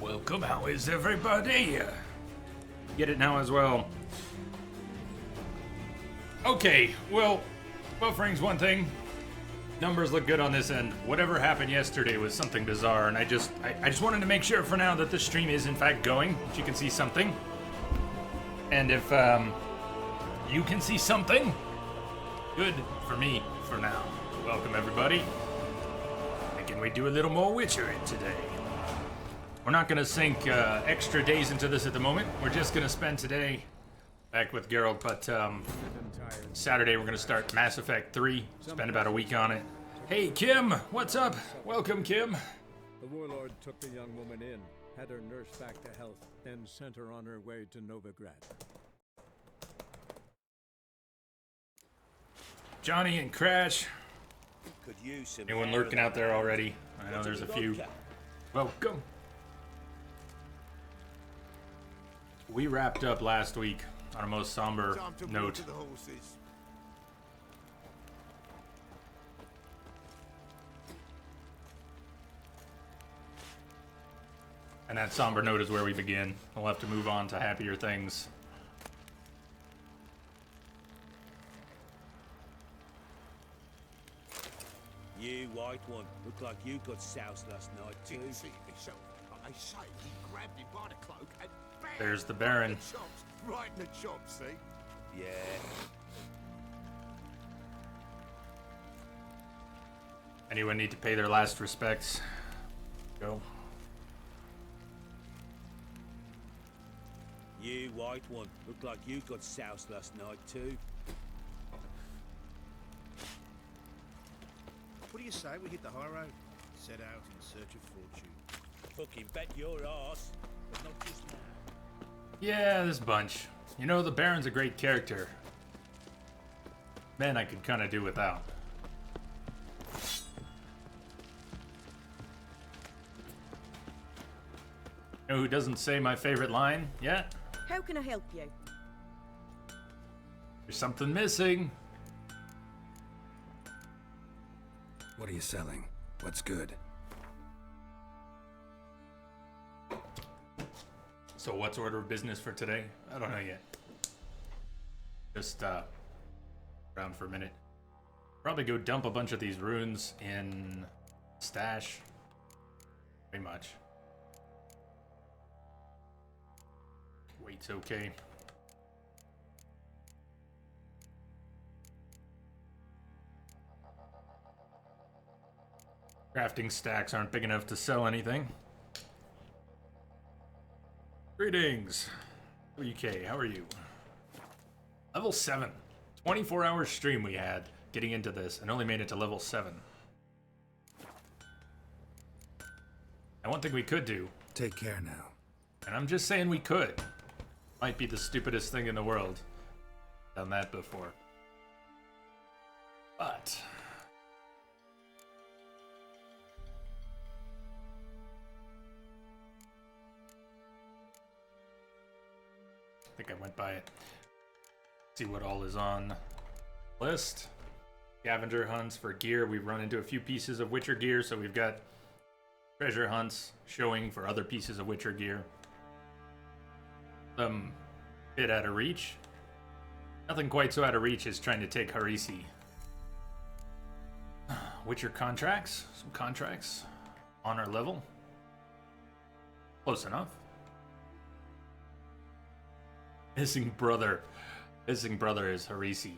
Welcome. How is everybody? Get it now as well. Okay, well, buffering's one thing. Numbers look good on this end. Whatever happened yesterday was something bizarre, and I just wanted to make sure for now that the stream is in fact going, that you can see something. And if you can see something, good for me for now. Welcome everybody. Can we do a little more Witcher today? We're not going to sink extra days into this at the moment. We're just going to spend today back with Geralt, but Saturday we're going to start Mass Effect 3, spend about a week on it. Hey Kim, what's up? Welcome Kim. The warlord took the young woman in, had her nursed back to health, then sent her on her way to Novigrad. Johnny and Crash. Could use some Anyone lurking out there already? I know there's a few. Welcome. We wrapped up last week on a most somber note. And that somber note is where we begin. We'll have to move on to happier things. You, white one, look like you got soused last night too. Didn't see it myself, but they say he grabbed him by the cloak and bang! There's the Baron. The chops, right in the chops, see? Yeah. Anyone need to pay their last respects? Go. You, white one, look like you got soused last night too. What do you say we hit the high road? Set out in search of fortune. Fucking bet your ass, but not just now. Yeah, this bunch. You know, the Baron's a great character. Man, I could kind of do without. You know who doesn't say my favorite line yet? How can I help you? There's something missing. What are you selling? What's good? So what's order of business for today? I don't know yet. Just around for a minute. Probably go dump a bunch of these runes in stash. Pretty much. Weight's okay. Crafting stacks aren't big enough to sell anything. Greetings. WK, how are you? Level 7. 24-hour stream we had getting into this and only made it to level 7. And one thing we could do. Take care now. And I'm just saying we could. Might be the stupidest thing in the world. Done that before. But I think I went by it. See what all is on the list. Scavenger hunts for gear. We've run into a few pieces of Witcher gear, so we've got treasure hunts showing for other pieces of Witcher gear. Some bit out of reach. Nothing quite so out of reach as trying to take Harisi. Witcher contracts. Some contracts on our level. Close enough. Missing brother. Missing brother is Harisi.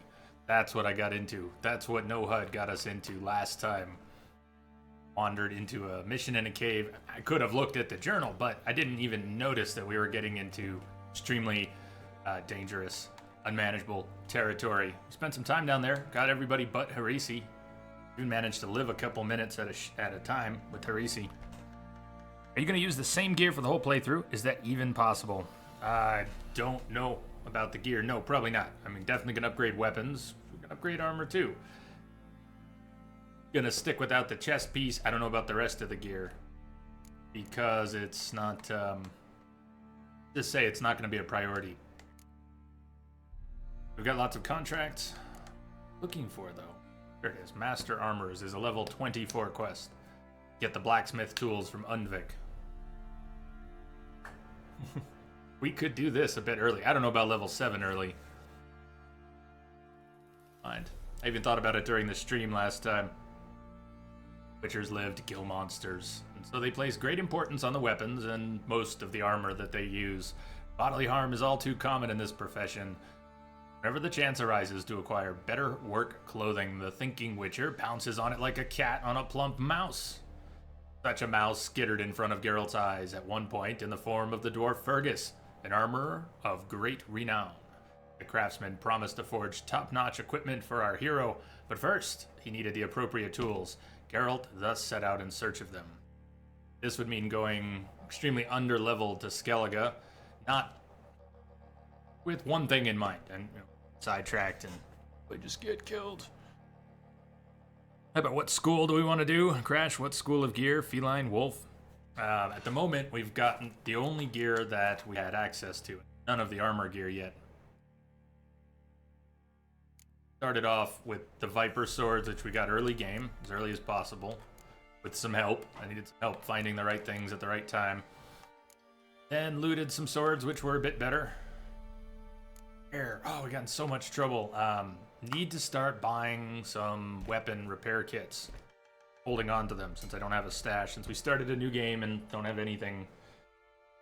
That's what I got into. That's what NoHUD got us into last time. Wandered into a mission in a cave. I could have looked at the journal, but I didn't even notice that we were getting into extremely dangerous, unmanageable territory. We spent some time down there. Got everybody but Harisi. Even managed to live a couple minutes at a time with Harisi. Are you going to use the same gear for the whole playthrough? Is that even possible? I don't know about the gear. No, probably not. I mean, definitely gonna upgrade weapons. We're gonna upgrade armor too. Gonna stick without the chest piece. I don't know about the rest of the gear. Because it's not, just say it's not gonna be a priority. We've got lots of contracts. Looking for, though. There it is. Master Armors is a level 24 quest. Get the blacksmith tools from Undvik. We could do this a bit early. I don't know about level 7 early. Mind. I even thought about it during the stream last time. Witchers live to kill monsters, and so they place great importance on the weapons and most of the armor that they use. Bodily harm is all too common in this profession. Whenever the chance arises to acquire better work clothing, the thinking Witcher pounces on it like a cat on a plump mouse. Such a mouse skittered in front of Geralt's eyes at one point in the form of the dwarf Fergus, an armorer of great renown. The craftsman promised to forge top-notch equipment for our hero, but first, he needed the appropriate tools. Geralt thus set out in search of them. This would mean going extremely under-leveled to Skellige, not with one thing in mind, and sidetracked and we just get killed. How about what school do we want to do? Crash, what school of gear? Feline, wolf? At the moment, we've gotten the only gear that we had access to. None of the armor gear yet. Started off with the Viper swords, which we got early game, as early as possible, with some help. I needed some help finding the right things at the right time. Then looted some swords, which were a bit better. Oh, we got in so much trouble. Need to start buying some weapon repair kits. Holding on to them, since I don't have a stash. Since we started a new game and don't have anything.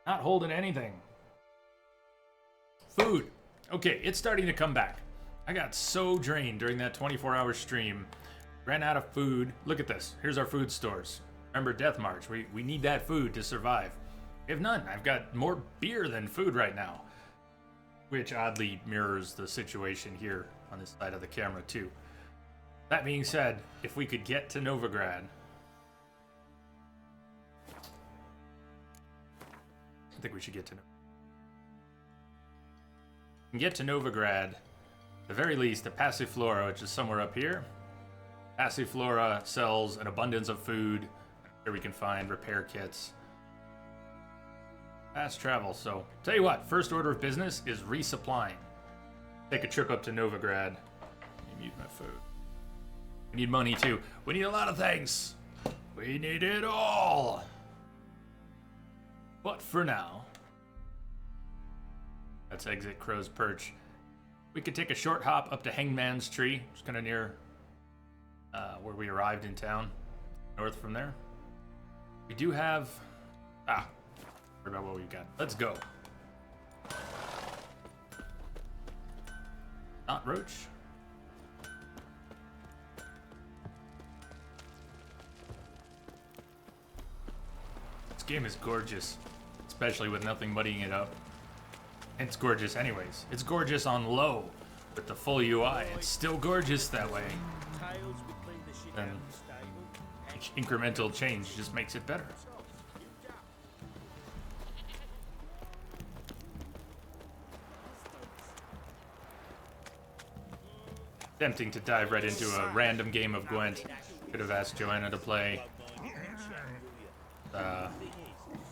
Not holding anything. Food. Okay, it's starting to come back. I got so drained during that 24-hour stream. Ran out of food. Look at this. Here's our food stores. Remember Death March. We need that food to survive. We have none. I've got more beer than food right now. Which oddly mirrors the situation here on this side of the camera too. That being said, if we could get to Novigrad. I think we should get to Novigrad. At the very least, the Passiflora, which is somewhere up here. Passiflora sells an abundance of food. Here we can find repair kits. Fast travel, so tell you what, first order of business is resupplying. Take a trip up to Novigrad. Let me mute my food. We need money too. We need a lot of things. We need it all. But for now, let's exit Crow's Perch. We could take a short hop up to Hangman's Tree, just kind of near where we arrived in town. North from there. We do have... worry about what we've got. Let's go. Not Roach. This game is gorgeous, especially with nothing muddying it up. It's gorgeous anyways. It's gorgeous on low. With the full UI, it's still gorgeous that way. And each incremental change just makes it better. Tempting to dive right into a random game of Gwent. Could have asked Joanna to play.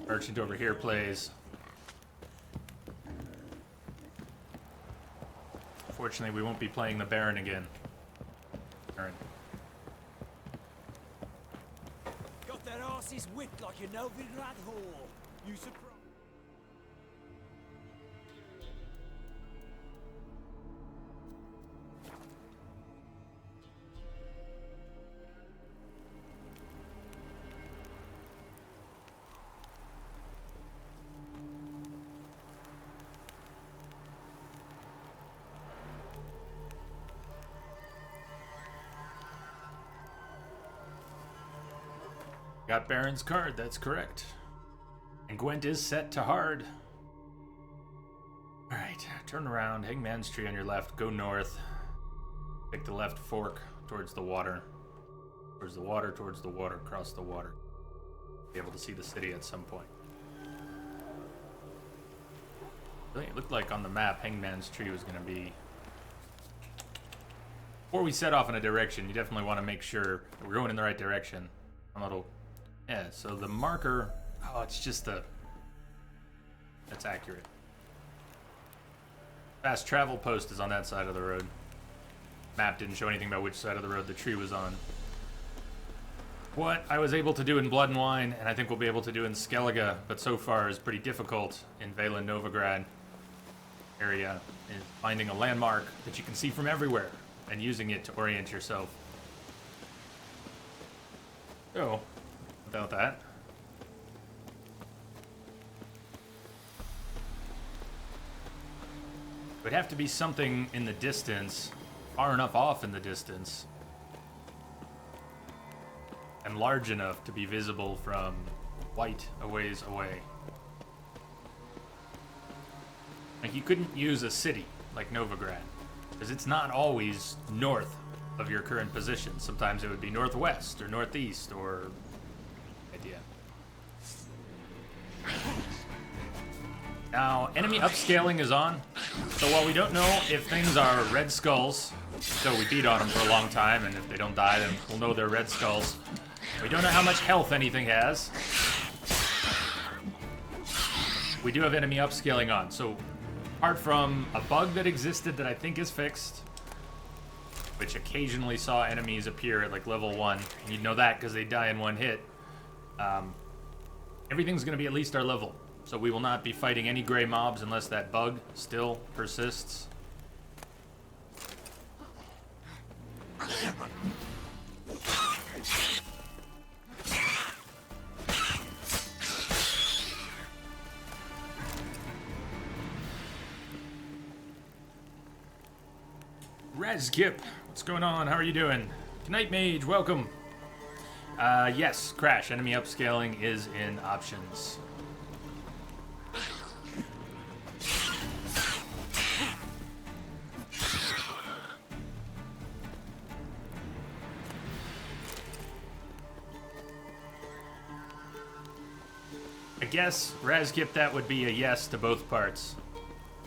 Merchant over here plays. Fortunately, we won't be playing the Baron again. Baron. Got that arse's whipped like a Novigrad whore. You surprised? Got Baron's card, that's correct. And Gwent is set to hard. Alright, turn around, Hangman's Tree on your left, go north. Take the left fork towards the water. Towards the water, cross the water. Be able to see the city at some point. Really, it looked like on the map, Hangman's Tree was going to be... Before we set off in a direction, you definitely want to make sure that we're going in the right direction. A little... Yeah, so the marker... Oh, it's just the... That's accurate. Fast travel post is on that side of the road. Map didn't show anything about which side of the road the tree was on. what I was able to do in Blood and Wine, and I think we'll be able to do in Skellige, but so far is pretty difficult in Valen Novigrad area, is finding a landmark that you can see from everywhere and using it to orient yourself. So, without that, it would have to be something in the distance, far enough off in the distance, and large enough to be visible from quite a ways away. Like, you couldn't use a city like Novigrad, because it's not always north of your current position. Sometimes it would be northwest or northeast or idea. Now, enemy upscaling is on, so while we don't know if things are red skulls, so we beat on them for a long time, and if they don't die, then we'll know they're red skulls. We don't know how much health anything has. We do have enemy upscaling on, so apart from a bug that existed that I think is fixed, which occasionally saw enemies appear at like level 1, and you'd know that because they die in one hit, everything's going to be at least our level. So we will not be fighting any gray mobs unless that bug still persists. Razkip, what's going on? How are you doing? Knight Mage, welcome. Yes, Crash, enemy upscaling is in options. I guess, Razkip, that would be a yes to both parts.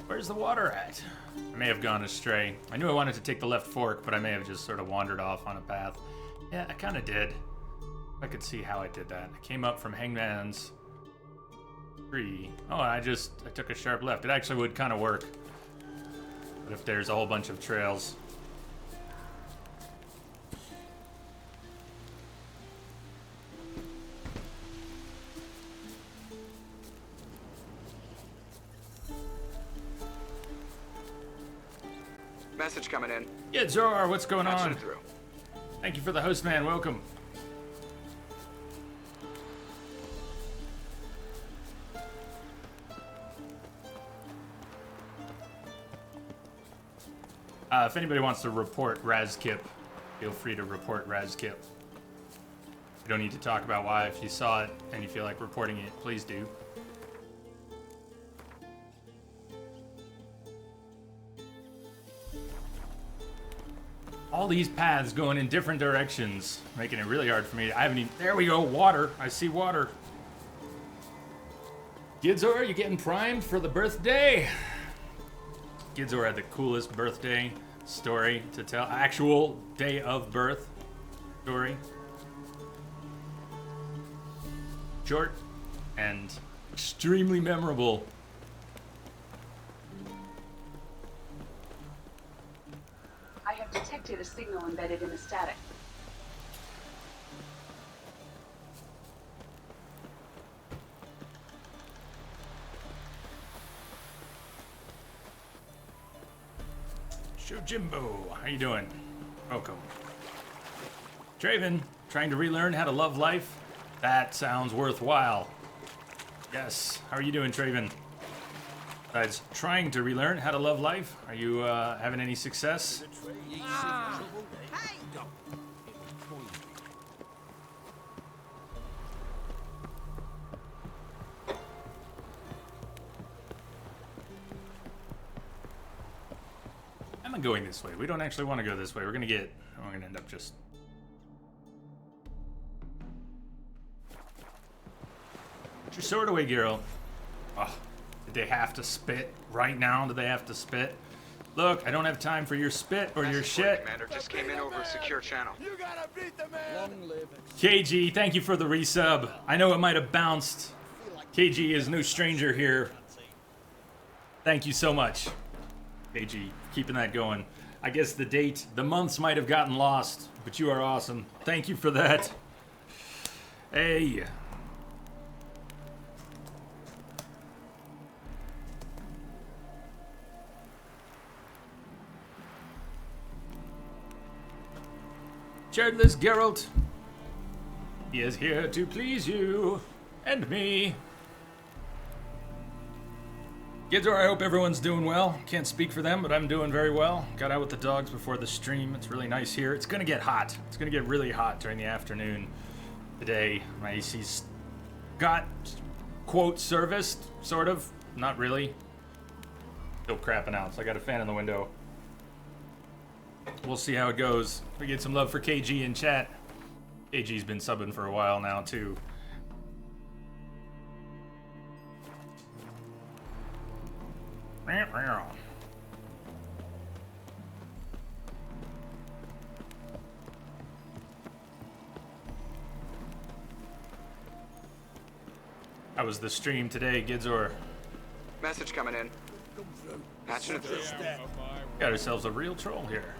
Where's the water at? I may have gone astray. I knew I wanted to take the left fork, but I may have just sort of wandered off on a path. Yeah, I kind of did. I could see how I did that. I came up from Hangman's tree. Oh, I took a sharp left. It actually would kind of work. But if there's a whole bunch of trails. Message coming in. Yeah, Zor, what's going Patching on? it through. Thank you for the host, man. Welcome. If anybody wants to report Razkip, feel free to report Razkip. You don't need to talk about why. If you saw it and you feel like reporting it, please do. All these paths going in different directions, making it really hard for me. I haven't even... There we go, water. I see water. Gidzor, you getting primed for the birthday? Gidzor had the coolest birthday story to tell. Actual day of birth story. Short and extremely memorable. I have detected a signal embedded in the static. Shojimbo, how you doing? Welcome. Draven, trying to relearn how to love life? That sounds worthwhile. Yes, how are you doing, Draven? Besides trying to relearn how to love life, are you having any success? I'm not going this way. We don't actually want to go this way. We're gonna end up just... Put your sword away, girl. Oh, did they have to spit right now? Do they have to spit? Look, I don't have time for your spit or your shit. Commander just came in over a secure channel. You gotta beat the man! Long live it. KG, thank you for the resub. I know it might have bounced. KG is no stranger here. Thank you so much. KG, keeping that going. I guess the months might have gotten lost, but you are awesome. Thank you for that. Hey. Childless Geralt. He is here to please you and me. Gidor, I hope everyone's doing well. Can't speak for them, but I'm doing very well. Got out with the dogs before the stream. It's really nice here. It's gonna get hot. It's gonna get really hot during the afternoon today. My AC's got, quote, serviced, sort of. Not really. Still crapping out, so I got a fan in the window. We'll see how it goes. We get some love for KG in chat. KG's been subbing for a while now, too. How was the stream today, Gidzor? Message coming in. Patching it through. Got ourselves a real troll here.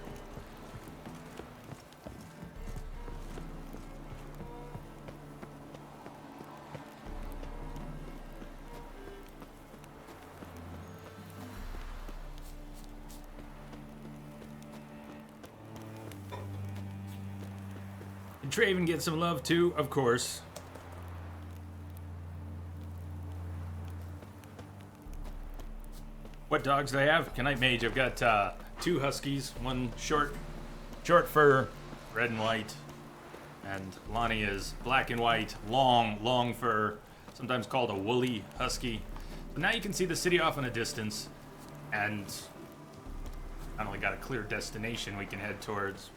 And Traven gets some love too, of course. What dogs do I have? Can I mage? I've got 2 huskies, one short fur, red and white, and Lonnie is black and white, long fur, sometimes called a woolly husky. So now you can see the city off in a distance, and not only got a clear destination we can head towards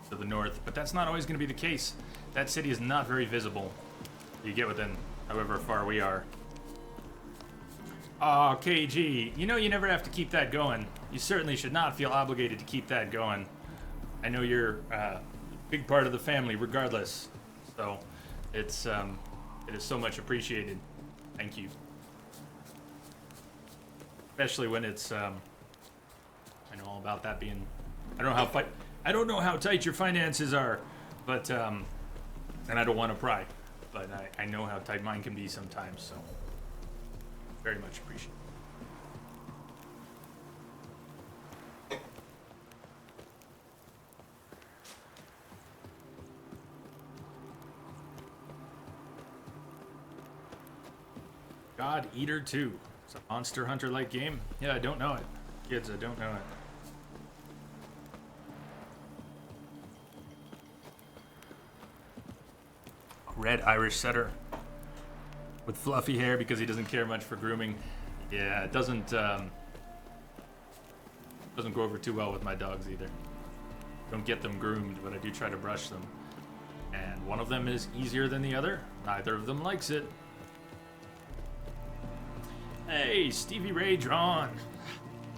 to the north, but that's not always going to be the case. That city is not very visible. You get within however far we are. Aw, KG, you know you never have to keep that going. You certainly should not feel obligated to keep that going. I know you're a big part of the family regardless, so it is so much appreciated. Thank you. Especially when it's, I know all about that being, I don't know how tight your finances are, but, and I don't want to pry, but I know how tight mine can be sometimes, so very much appreciated. God Eater 2. It's a Monster Hunter-like game. Yeah, I don't know it. Kids, I don't know it. Red Irish setter with fluffy hair because he doesn't care much for grooming. Yeah, it doesn't go over too well with my dogs either. Don't get them groomed, but I do try to brush them. And one of them is easier than the other. Neither of them likes it. Hey, Stevie Ray Drawn.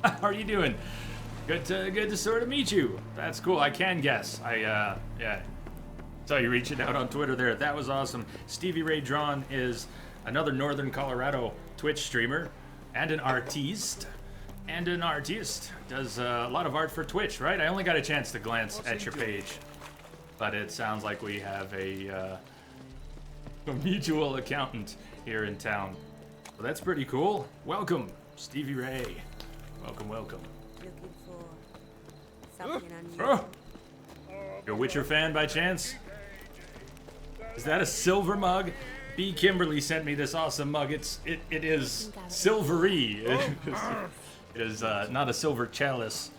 How are you doing? Good to sort of meet you. That's cool. I can guess. Yeah. Saw you reaching out on Twitter there. That was awesome. Stevie Ray Drawn is another Northern Colorado Twitch streamer and an artiste. Does a lot of art for Twitch, right? I only got a chance to glance at your page, but it sounds like we have a mutual accountant here in town. So that's pretty cool. Welcome, Stevie Ray. Welcome. Looking for something unusual. You're a Witcher fan by chance? Is that a silver mug? B. Kimberly sent me this awesome mug. It is silvery. It is not a silver chalice.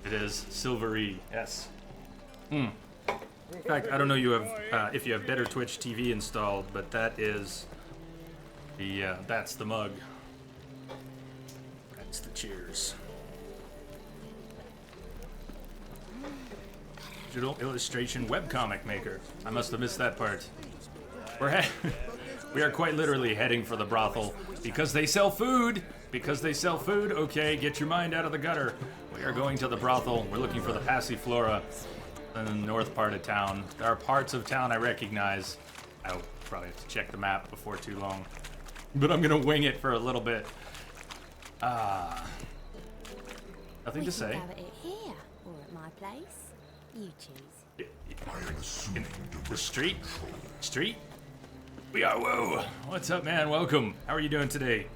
It is silvery. Yes. In fact, I don't know if you have better Twitch TV installed, but that is the that's the mug. That's the cheers. Digital illustration webcomic maker. I must have missed that part. We are quite literally heading for the brothel because they sell food. Okay, get your mind out of the gutter. We are going to the brothel. We're looking for the Passiflora in the north part of town. There are parts of town I recognize. I'll probably have to check the map before too long. But I'm going to wing it for a little bit. Nothing to say. We can have it here or at my place. You choose. In the street? Street? We are. Whoa! What's up, man? Welcome. How are you doing today?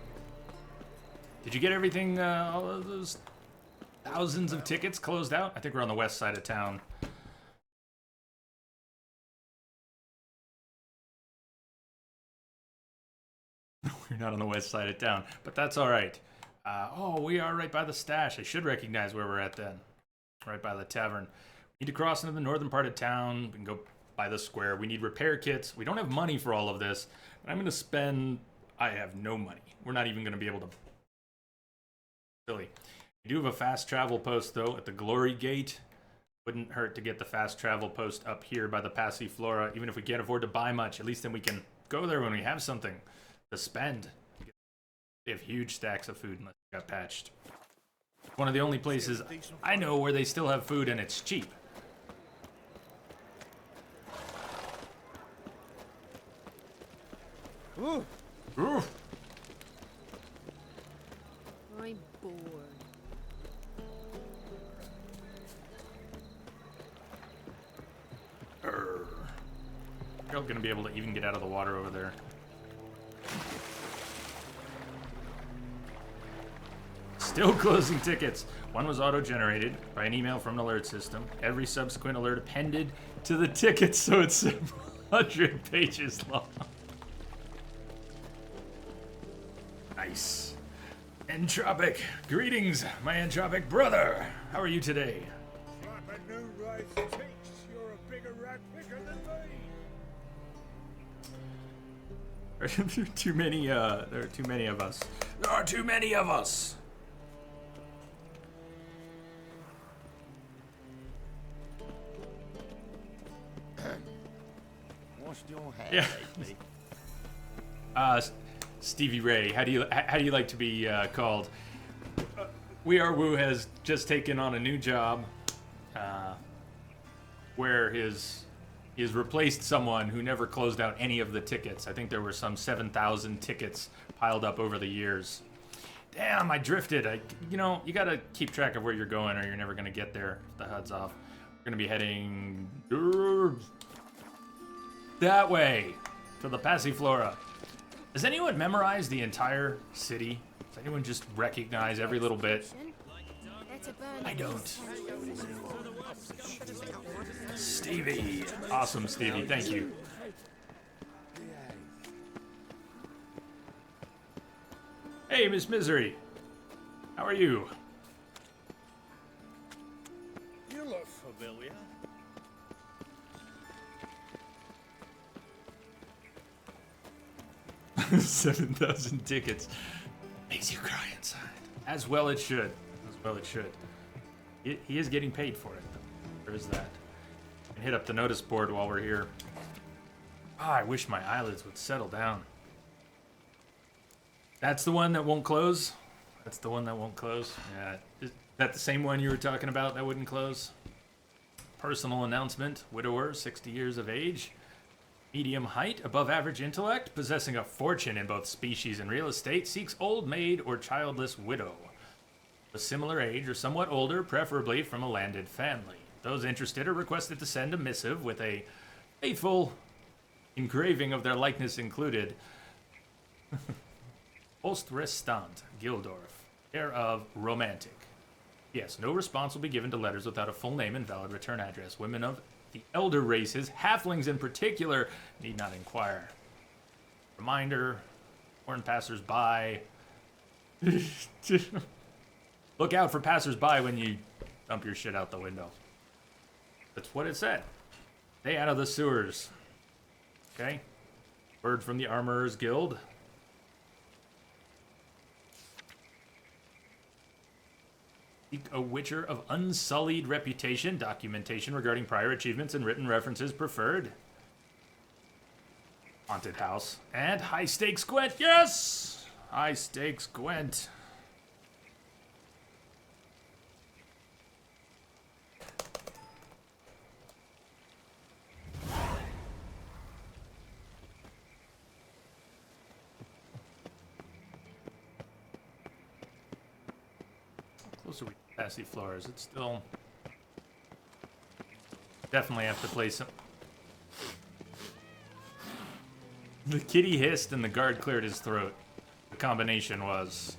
Did you get everything? All of those thousands of tickets closed out? I think we're on the west side of town. We're not on the west side of town, but that's all right. Oh, we are right by the stash. I should recognize where we're at then. Right by the tavern. We need to cross into the northern part of town. We can go by the square. We need repair kits. We don't have money for all of this. But I'm going to spend... I have no money. We're not even going to be able to... Silly. We do have a fast travel post, though, at the Glory Gate. Wouldn't hurt to get the fast travel post up here by the Passiflora. Even if we can't afford to buy much, at least then we can go there when we have something to spend. They have huge stacks of food unless it got patched. One of the only places I know where they still have food and it's cheap. Ooh. Ooh. I'm bored. You're gonna be able to even get out of the water over there. Still closing tickets. One was auto-generated by an email from an alert system. Every subsequent alert appended to the ticket, so it's 700 pages long. Nice. Entropic. Greetings, my entropic brother. How are you today? Slap a new rice cheeks. You're a bigger rat picker than me. There are too many, there are too many of us. There are too many of us. Washed your hair Yeah. lately? Stevie Ray, how do you like to be called? We Are Woo has just taken on a new job, where he's replaced someone who never closed out any of the tickets. I think there were some 7,000 tickets piled up over the years. Damn, I drifted. You know, you gotta keep track of where you're going, or you're never gonna get there. If the HUD's off. We're gonna be heading that way to the Passiflora. Has anyone memorized the entire city? Does anyone just recognize every little bit? I don't. Stevie. Awesome, Stevie. Thank you. Hey, Miss Misery. How are you? You look familiar. $7,000 tickets. Makes you cry inside. As well it should. As well it should. He is getting paid for it, though. There is that. And hit up the notice board while we're here. Ah, I wish my eyelids would settle down. That's the one that won't close? That's the one that won't close? Yeah. Is that the same one you were talking about that wouldn't close? Personal announcement. Widower, 60 years of age. Medium height, above average intellect, possessing a fortune in both species and real estate, seeks old maid or childless widow. A similar age or somewhat older, preferably from a landed family. Those interested are requested to send a missive with a faithful engraving of their likeness included. Post restant, Gildorf, care of Romantic. Yes, no response will be given to letters without a full name and valid return address. Women of the elder races, halflings in particular, need not inquire. Reminder, warn passers-by. Look out for passers-by when you dump your shit out the window. That's what it said. Stay out of the sewers. Okay? Word from the Armorers Guild. Seek a witcher of unsullied reputation. Documentation regarding prior achievements and written references preferred. Haunted house. And high stakes Gwent. Yes! High stakes Gwent. Closer we Passiflora, is it still Definitely have to play some. The kitty hissed and the guard cleared his throat. The combination was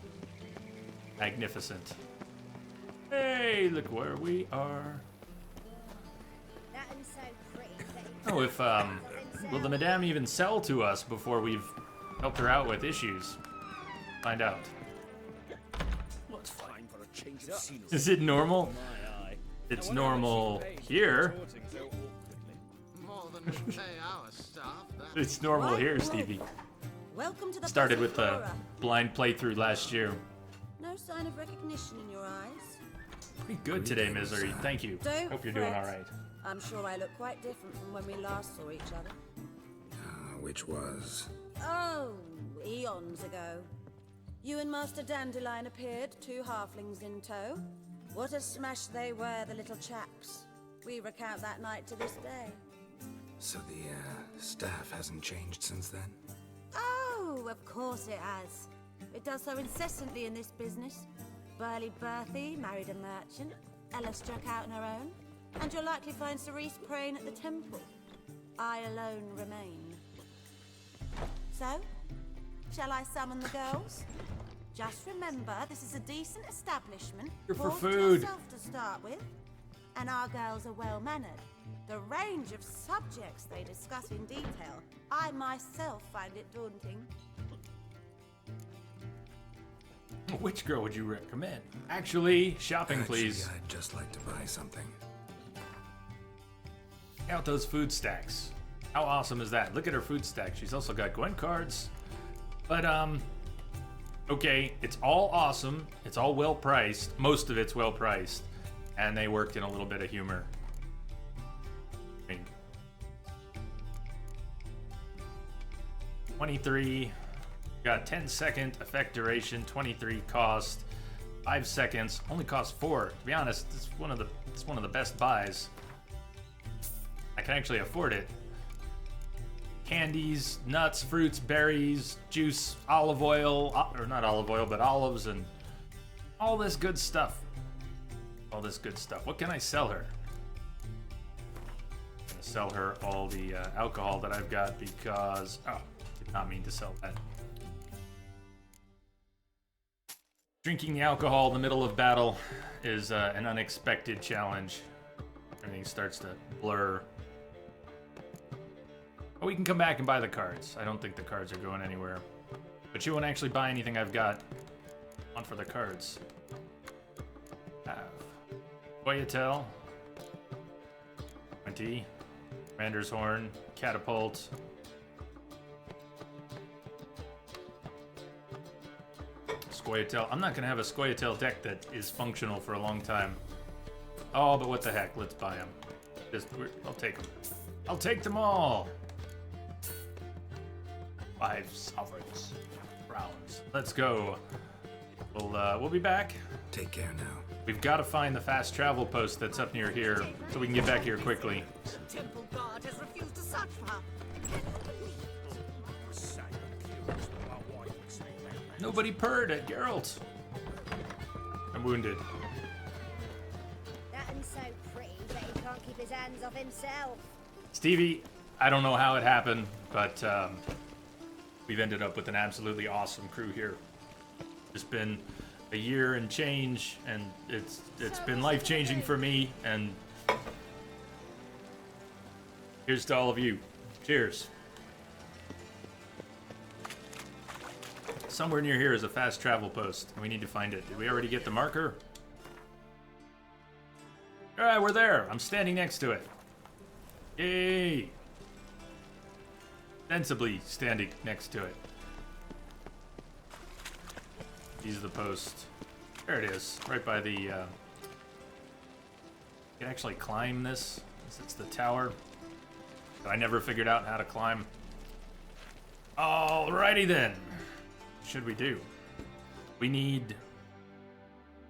magnificent. Hey, look where we are. Oh, if, will the madame even sell to us before we've helped her out with issues? Find out. What's fine for a change of scenery? Is it normal? It's normal here. More than we pay our staff. It's normal here, Stevie. Welcome to the Started with the Flora. blind playthrough last year. No sign of recognition in your eyes. Pretty good today, Misery. Thank you. Don't Hope you're doing fret. all right. I'm sure I look quite different from when we last saw each other. Which was? Oh, eons ago. You and Master Dandelion appeared, 2 halflings in tow. What a smash they were, the little chaps. We recount that night to this day. So the, staff hasn't changed since then? Oh, of course it has. It does so incessantly in this business. Burly Berthy married a merchant. Ella struck out on her own. And you'll likely find Cerise praying at the temple. I alone remain. So, shall I summon the girls? Just remember, this is a decent establishment. Here for Pork food. yourself to start with. And our girls are well-mannered. The range of subjects they discuss in detail, I myself find it daunting. Which girl would you recommend? Actually, shopping, please. I'd just like to buy something. Check out those food stacks. How awesome is that? Look at her food stack. She's also got Gwen cards. But, okay, it's all awesome. It's all well priced. Most of it's well priced. And they worked in a little bit of humor. I mean, 23. Got 10-second effect duration, 23 cost, 5 seconds, only cost 4. To be honest, it's one of the best buys. I can actually afford it. Candies, nuts, fruits, berries, juice, olive oil, or not olive oil, but olives, and all this good stuff. All this good stuff. What can I sell her? I'm gonna sell her all the alcohol that I've got because, oh, did not mean to sell that. Drinking the alcohol in the middle of battle is an unexpected challenge. Everything starts to blur. Oh, we can come back and buy the cards. I don't think the cards are going anywhere. But you won't actually buy anything I've got on for the cards. Have Boyatel, 20, Commander's Horn, Catapult, Scoia'tael. I'm not going to have a Scoia'tael deck that is functional for a long time. Oh, but what the heck? Let's buy them. I'll take them. I'll take them all. 5 sovereigns. Browns. Let's go. We'll be back. Take care now. We've got to find the fast travel post that's up near here so we can get back here quickly. Temple guard has refused to search for her. Nobody purred at Geralt. I'm wounded. That one's so pretty that he can't keep his hands off himself. Stevie, I don't know how it happened, but we've ended up with an absolutely awesome crew here. It's been a year and change, and it's been life-changing for me, and here's to all of you. Cheers. Somewhere near here is a fast travel post, and we need to find it. Did we already get the marker? Alright, we're there. I'm standing next to it. Yay! Sensibly standing next to it. Use the post. There it is, right by the, you can actually climb this. It's the tower that I never figured out how to climb. Alrighty then. What should we do? We need...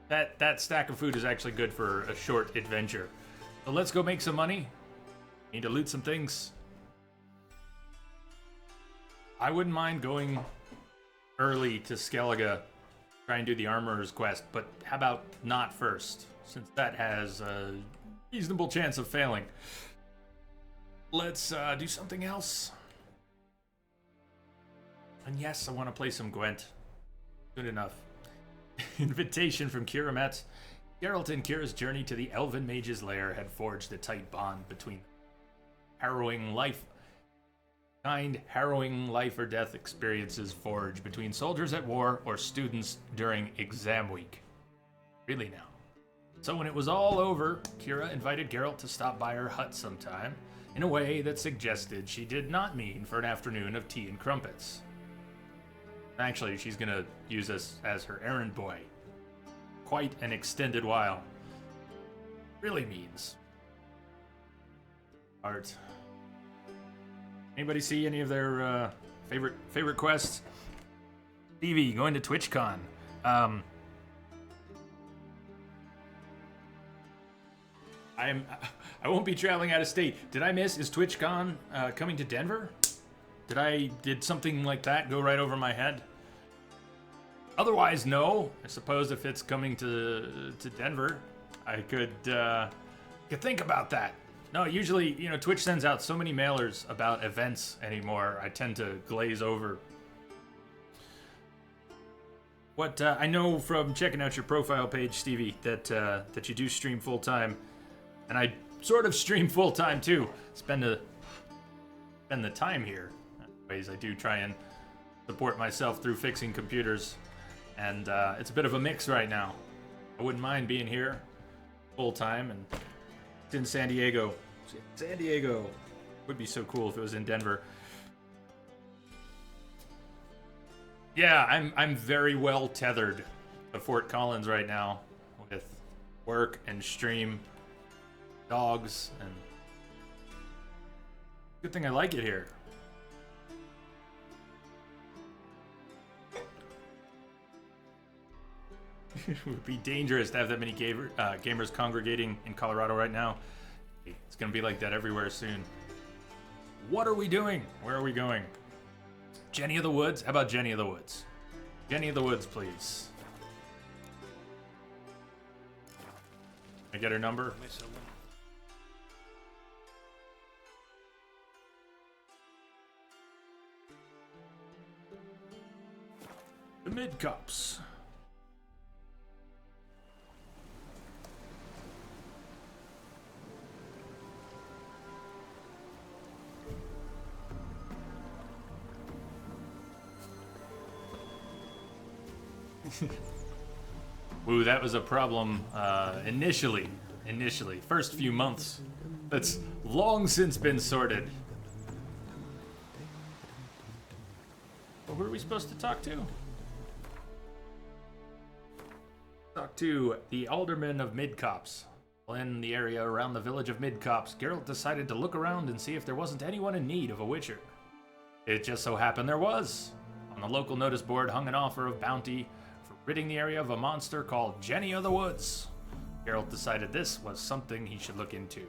That stack of food is actually good for a short adventure. So let's go make some money. Need to loot some things. I wouldn't mind going early to Skellige, try and do the Armorer's quest, but how about not first, since that has a reasonable chance of failing. let's do something else. And yes, I want to play some Gwent. Good enough. Invitation from Kira Metz. Geralt and Kira's journey to the Elven Mage's Lair had forged a tight bond between them. Harrowing life or death experiences forged between soldiers at war or students during exam week. Really now. So when it was all over, Kira invited Geralt to stop by her hut sometime in a way that suggested she did not mean for an afternoon of tea and crumpets. Actually, she's gonna use us as her errand boy. Quite an extended while. Really means. Art. Anybody see any of their favorite quests? Stevie going to TwitchCon. I won't be traveling out of state. Did I miss? Is TwitchCon coming to Denver? Did something like that go right over my head? Otherwise, no. I suppose if it's coming to Denver, I could think about that. No, usually, Twitch sends out so many mailers about events anymore. I tend to glaze over. What I know from checking out your profile page, Stevie, that you do stream full time, and I sort of stream full time too. Spend the time here. Anyways, I do try and support myself through fixing computers, and it's a bit of a mix right now. I wouldn't mind being here full time, and it's in San Diego. San Diego would be so cool if it was in Denver. Yeah, I'm very well tethered to Fort Collins right now with work and stream, dogs, and good thing I like it here. It would be dangerous to have that many gamers congregating in Colorado right now. It's gonna be like that everywhere soon. What are we doing? Where are we going? Jenny of the Woods? How about Jenny of the Woods? Jenny of the Woods, please. Can I get her number? The mid-cups. Woo, that was a problem initially. First few months. That's long since been sorted. Well, who are we supposed to talk to? Talk to the Alderman of Midcopse. Well, in the area around the village of Midcopse, Geralt decided to look around and see if there wasn't anyone in need of a witcher. It just so happened there was. On the local notice board hung an offer of bounty for ridding the area of a monster called Jenny of the Woods. Geralt decided this was something he should look into.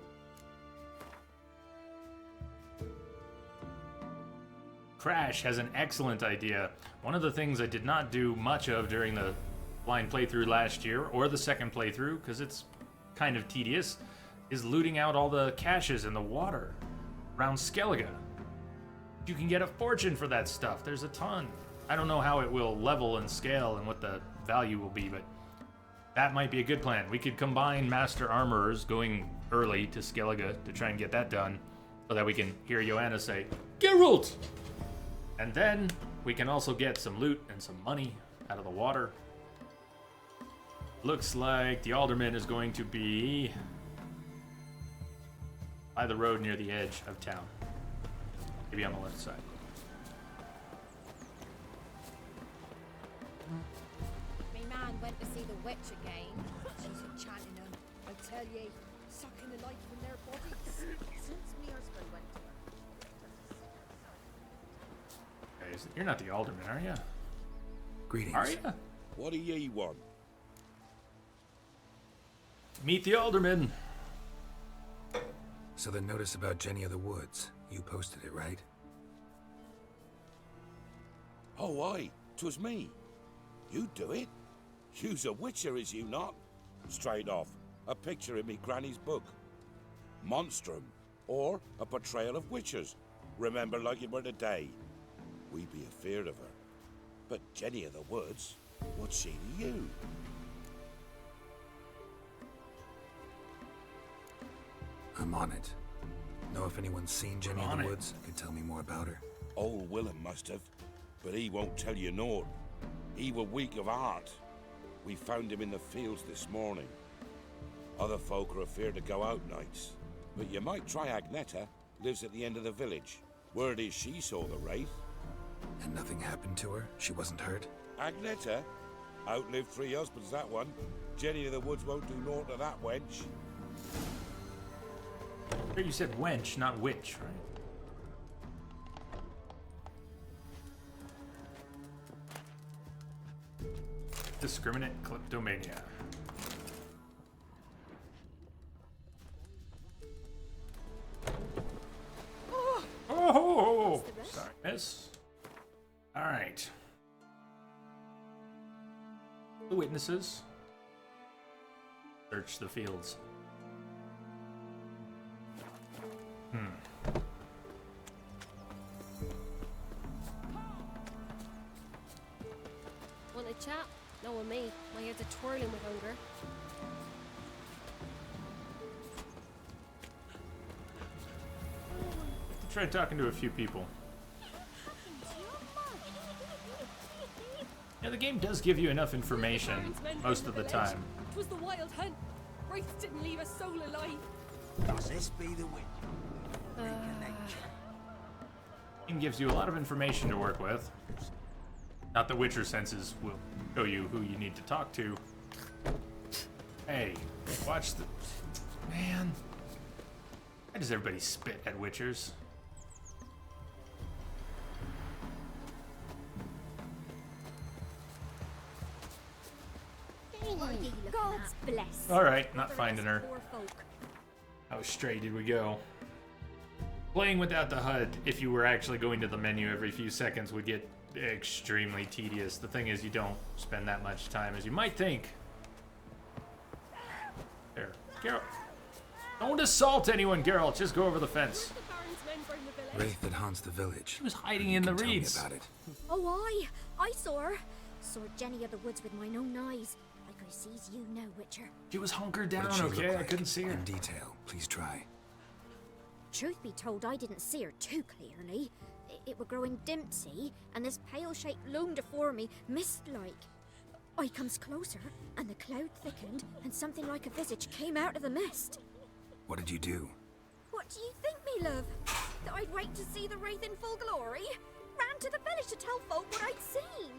Crash has an excellent idea. One of the things I did not do much of during the blind playthrough last year, or the second playthrough, because it's kind of tedious, is looting out all the caches in the water around Skellige. You can get a fortune for that stuff. There's a ton. I don't know how it will level and scale and what the value will be, but that might be a good plan. We could combine Master Armorers going early to Skellige to try and get that done, so that we can hear Joanna say, Geralt! And then we can also get some loot and some money out of the water. Looks like the Alderman is going to be by the road near the edge of town. Maybe on the left side. Me man went to see the witch again. She's enchanting them. I tell ye, sucking the life from their bodies. Since me husband went to her. Guys, you're not the Alderman, are you? Greetings. Are you? What do ye want? Meet the Alderman. So the notice about Jenny of the Woods, you posted it, right? Oh, aye, 'twas me. You do it? You's a witcher, is you not? Straight off, a picture in me granny's book. Monstrum. or a portrayal of witchers. Remember like it were today. We be afeard of her. But Jenny of the Woods, what's she to you? I'm on it. Know if anyone's seen Jenny in the Woods? Could tell me more about her. Old Willem must have, but he won't tell you naught. He were weak of heart. We found him in the fields this morning. Other folk are afeard to go out nights. But you might try Agneta, lives at the end of the village. Word is she saw the wraith. And nothing happened to her? She wasn't hurt? Agneta? Outlived 3 husbands, that one. Jenny of the Woods won't do naught to that wench. Here you said wench, not witch, right? Discriminate kleptomania. Oh, sorry, miss. All right. The witnesses. Search the fields. Want a chat? No one me. My head's a twirling with hunger. Try talking to a few people. Yeah, the game does give you enough information most of the time. It was the wild hunt. Wraiths didn't leave a soul alive. This be the witch. The game gives you a lot of information to work with. Not that Witcher senses will show you who you need to talk to. Hey, watch the... Man. Why does everybody spit at Witchers? God's bless. Alright, not finding her. How stray did we go? Playing without the HUD, if you were actually going to the menu every few seconds, would get extremely tedious. The thing is, you don't spend that much time as you might think. There. Geralt. Don't assault anyone, Geralt. Just go over the fence. Wraith that haunts the village. She was hiding in the reeds. Tell me about it. Oh, I saw her. Saw Jenny of the Woods with mine own eyes. Like I sees you now, Witcher. She was hunkered What down, did she look okay? I like? couldn't see her. In detail, please try. Truth be told, I didn't see her too clearly. It were growing dim, see, and this pale shape loomed afore me, mist-like. I comes closer, and the cloud thickened, and something like a visage came out of the mist. What did you do? What do you think, me love? That I'd wait to see the wraith in full glory? Ran to the village to tell folk what I'd seen.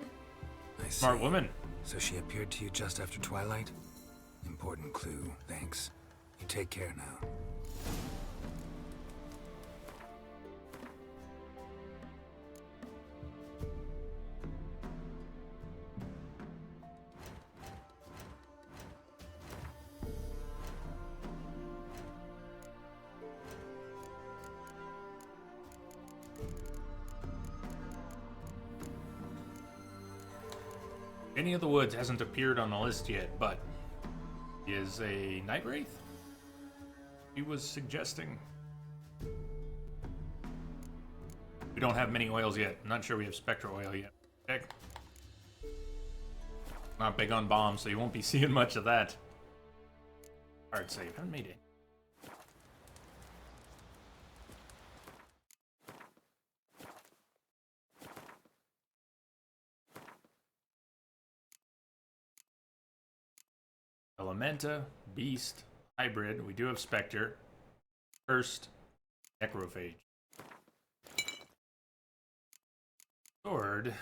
I see. Smart woman. So she appeared to you just after twilight? Important clue, thanks. You take care now. Jenny of the Woods hasn't appeared on the list yet, but is a night wraith? He was suggesting. We don't have many oils yet. I'm not sure we have spectral oil yet. Check. Not big on bombs, so you won't be seeing much of that. Hard save. Haven't made it. Elementa, Beast, Hybrid. We do have Spectre. First, Necrophage. Sword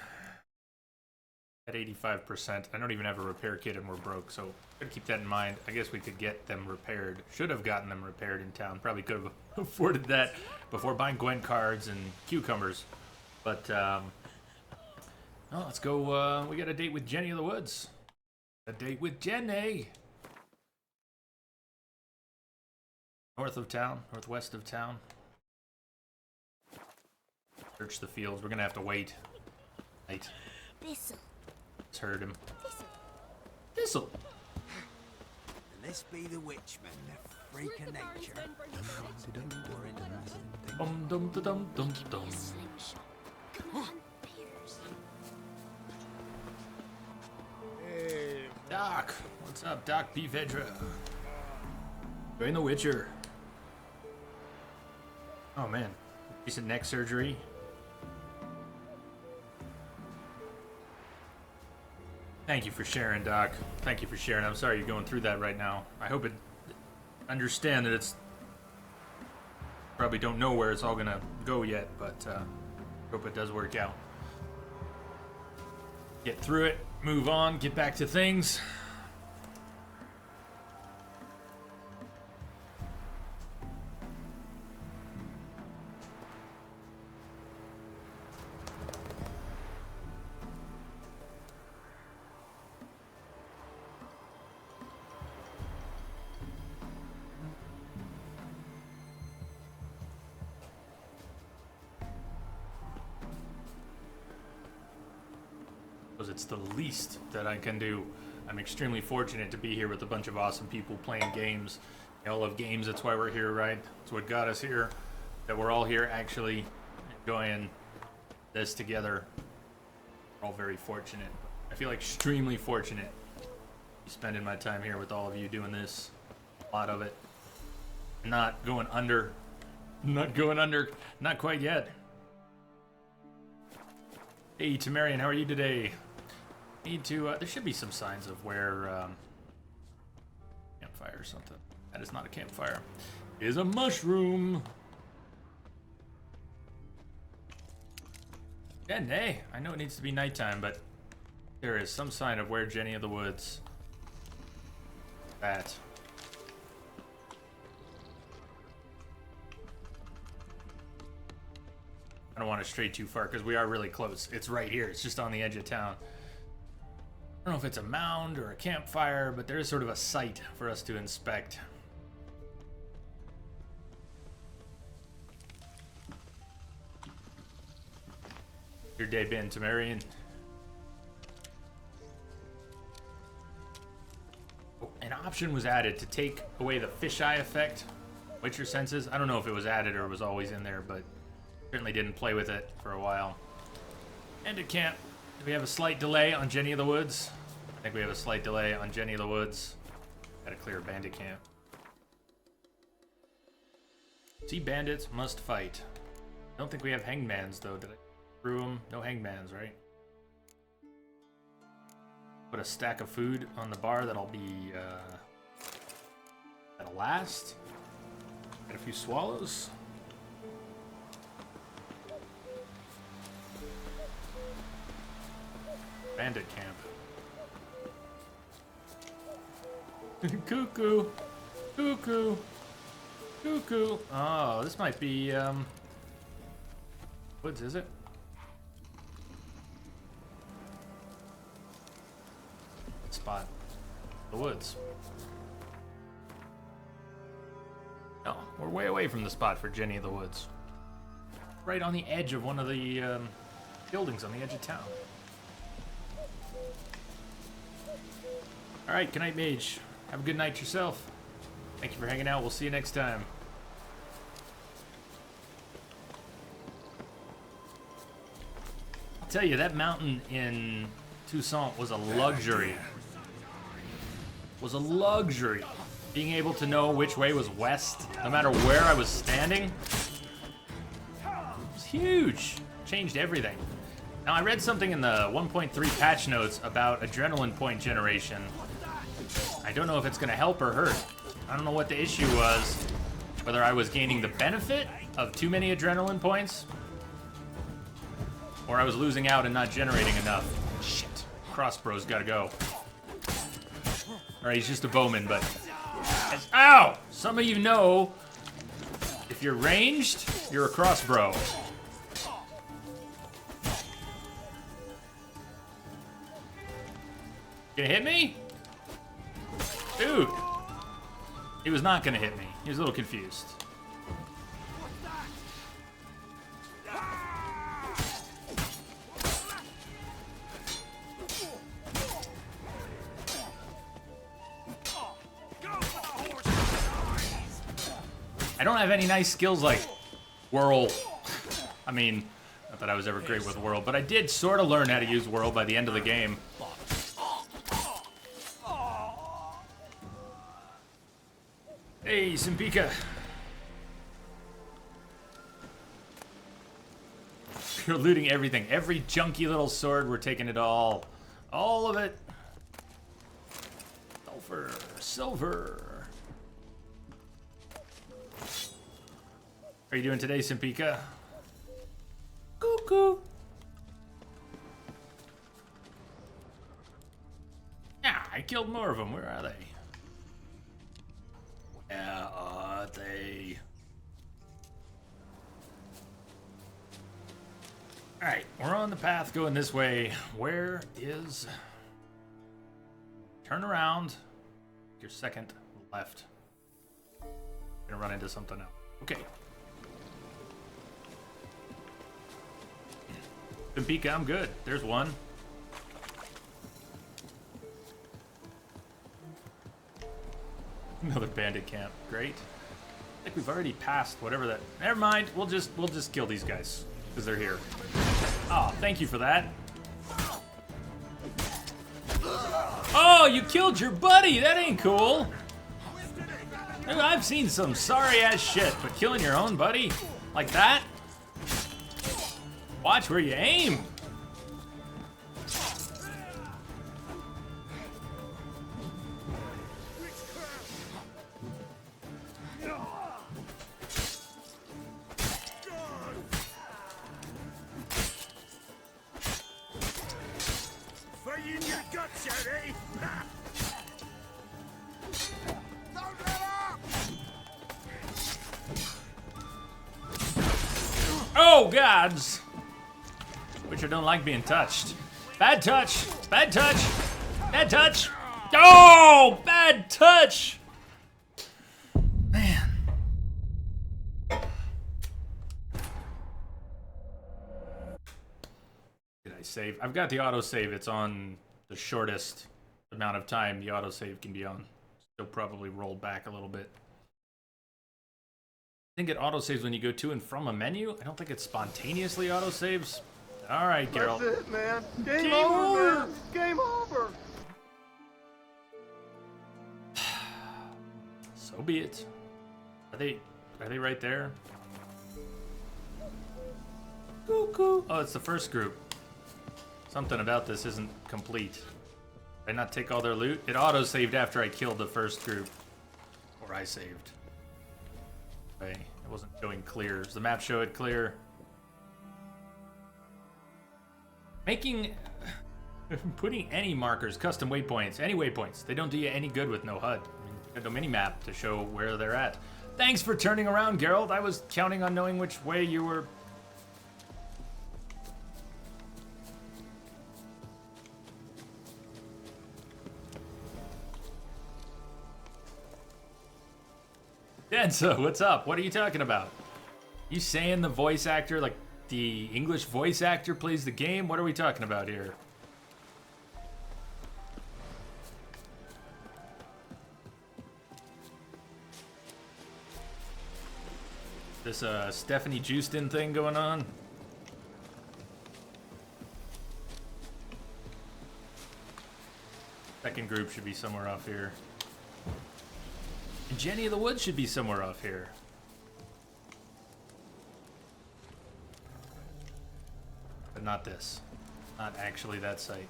at 85%. I don't even have a repair kit and we're broke, so gotta keep that in mind. I guess we could get them repaired. Should have gotten them repaired in town. Probably could have afforded that before buying Gwen cards and cucumbers. But, well, let's go. We got a date with Jenny of the Woods. A date with Jenny. North of town, northwest of town. Search the fields. We're gonna have to wait. Wait. Thistle. Let's hurt him. Thistle. Thistle. Let's be the witchmen, the freak of nature. Dum dum da dum dum dum. Doc, what's up, Doc P. Vedra? Doing The Witcher. Oh man, recent neck surgery. Thank you for sharing, Doc. Thank you for sharing. I'm sorry you're going through that right now. I hope it. Understand that it's. Probably don't know where it's all gonna go yet, but hope it does work out. Get through it, move on, get back to things. It's the least that I can do. I'm extremely fortunate to be here with a bunch of awesome people playing games. We all love games, that's why we're here, right? That's what got us here. That we're all here actually enjoying this together. We're all very fortunate. I feel extremely fortunate to be spending my time here with all of you doing this. A lot of it. Not going under. Not going under. Not quite yet. Hey, Tamarian, how are you today? Need to, there should be some signs of where, campfire or something. That is not a campfire. It is a mushroom. Yeah, nay. I know it needs to be nighttime, but there is some sign of where Jenny of the Woods. That. I don't want to stray too far because we are really close. It's right here. It's just on the edge of town. I don't know if it's a mound or a campfire, but there is sort of a site for us to inspect. Your day been, Tamarian? Oh, an option was added to take away the fisheye effect. Witcher senses. I don't know if it was added or was always in there, but certainly didn't play with it for a while. And it can't. Do we have a slight delay on Jenny of the Woods? I think we have a slight delay on Jenny of the Woods. Gotta clear bandit camp. See bandits, must fight. I don't think we have hangmans though. Did I screw them? No hangmans, right? Put a stack of food on the bar that'll be, that'll last. Got a few swallows. Bandit camp. Cuckoo. Cuckoo. Cuckoo. Oh, this might be, woods, is it? Spot. The woods. No, we're way away from the spot for Jenny of the Woods. Right on the edge of one of the, buildings on the edge of town. Alright, good night, Mage. Have a good night yourself. Thank you for hanging out. We'll see you next time. I'll tell you, that mountain in Toussaint was a luxury. Was a luxury. Being able to know which way was west, no matter where I was standing. It was huge. Changed everything. Now, I read something in the 1.3 patch notes about adrenaline point generation. I don't know if it's going to help or hurt. I don't know what the issue was. Whether I was gaining the benefit of too many adrenaline points, or I was losing out and not generating enough. Shit. Crossbow's got to go. Alright, he's just a bowman, but... Ow! Some of you know, if you're ranged, you're a crossbow. Gonna hit me? Dude! He was not gonna hit me. He was a little confused. don't have any nice skills like Whirl. I mean, not that I was ever great with Whirl, but I did sort of learn how to use Whirl by the end of the game. Hey, Simpika. You're looting everything. Every junky little sword, we're taking it all. All of it. Sulfur. Silver. How are you doing today, Simpika? Cuckoo. Yeah, I killed more of them. Where are they? Where are they? Alright, we're on the path going this way. Where is... Turn around. Your second left. Gonna run into something else. Okay. Benfica, I'm good. There's one. Another bandit camp. Great. I think we've already passed whatever that... Never mind. We'll just kill these guys. Because they're here. Oh, thank you for that. Oh, you killed your buddy! That ain't cool! I've seen some sorry-ass shit, but killing your own buddy? Like that? Watch where you aim! Oh, gods! Which I don't like being touched. Bad touch! Bad touch! Bad touch! Oh! Bad touch! Man. Did I save? I've got the autosave. It's on the shortest amount of time the autosave can be on. Still probably rolled back a little bit. I think it autosaves when you go to and from a menu. I don't think it spontaneously autosaves. All right, Geralt. That's it, man. Game over, man. Game over. So be it. Are they right there? Cuckoo. Oh, it's the first group. Something about this isn't complete. Did I not take all their loot? It auto-saved after I killed the first group. Or I saved. Okay, it wasn't showing clear. Does the map show it clear? Putting any markers, custom waypoints, any waypoints, they don't do you any good with NoHUD. There's no mini-map to show where they're at. Thanks for turning around, Geralt. I was counting on knowing which way you were... Densa, what's up? What are you talking about? You saying the voice actor, like the English voice actor plays the game? What are we talking about here? This Stephanie Justin thing going on? Second group should be somewhere off here. And Jenny of the Woods should be somewhere off here. But not this. Not actually that site.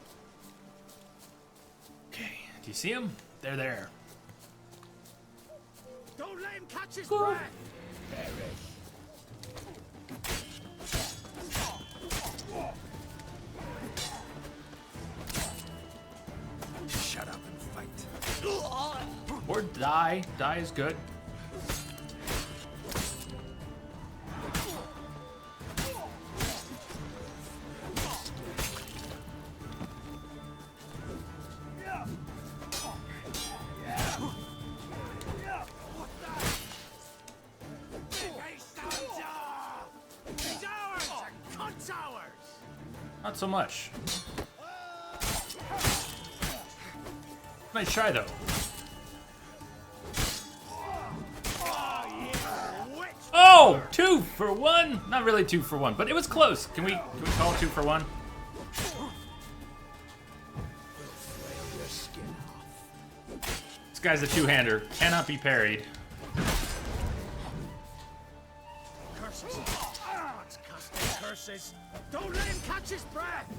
Okay, do you see them? They're there. Don't let him catch his breath! Shut up and fight. Or die. Die is good. Not so much. Nice try, though. for 1? Not really 2 for 1, but it was close. Can we call it 2 for 1? This guy's a two-hander. Cannot be parried. Curses. Ah, it's casting curses. Don't let him catch his breath.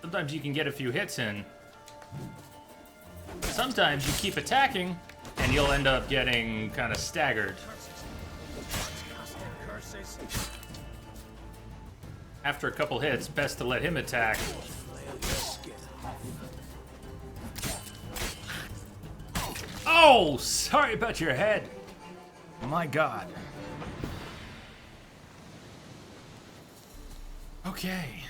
Sometimes you can get a few hits in. Sometimes you keep attacking, and you'll end up getting kind of staggered. After a couple hits, best to let him attack. Oh, sorry about your head. My God. Okay.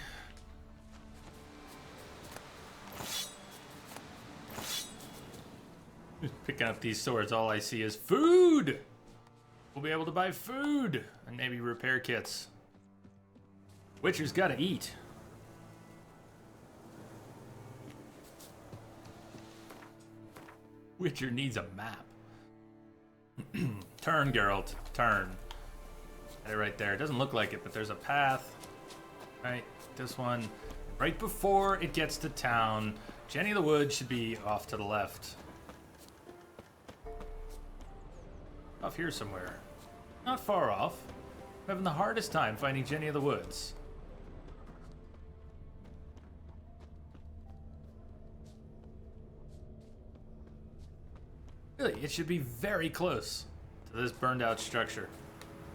Picking up these swords, all I see is food! We'll be able to buy food and maybe repair kits. Witcher's gotta eat. Witcher needs a map. Turn, Geralt. Turn. Got it right there. It doesn't look like it, but there's a path. Right, this one. Right before it gets to town. Jenny of the Wood should be off to the left. Off here somewhere. Not far off. I'm having the hardest time finding Jenny of the Woods. Really, it should be very close to this burned out structure.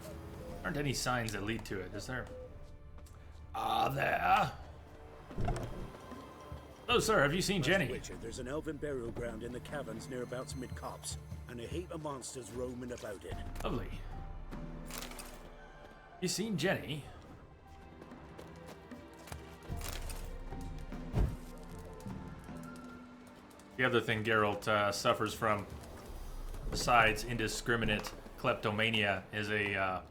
There aren't any signs that lead to it, is there? Ah, there. Oh, sir, have you seen Jenny? Witcher, there's an elven burial ground in the caverns nearabouts mid-copse, and a heap of monsters roaming about it. Lovely. You seen Jenny? The other thing Geralt suffers from, besides indiscriminate kleptomania, is a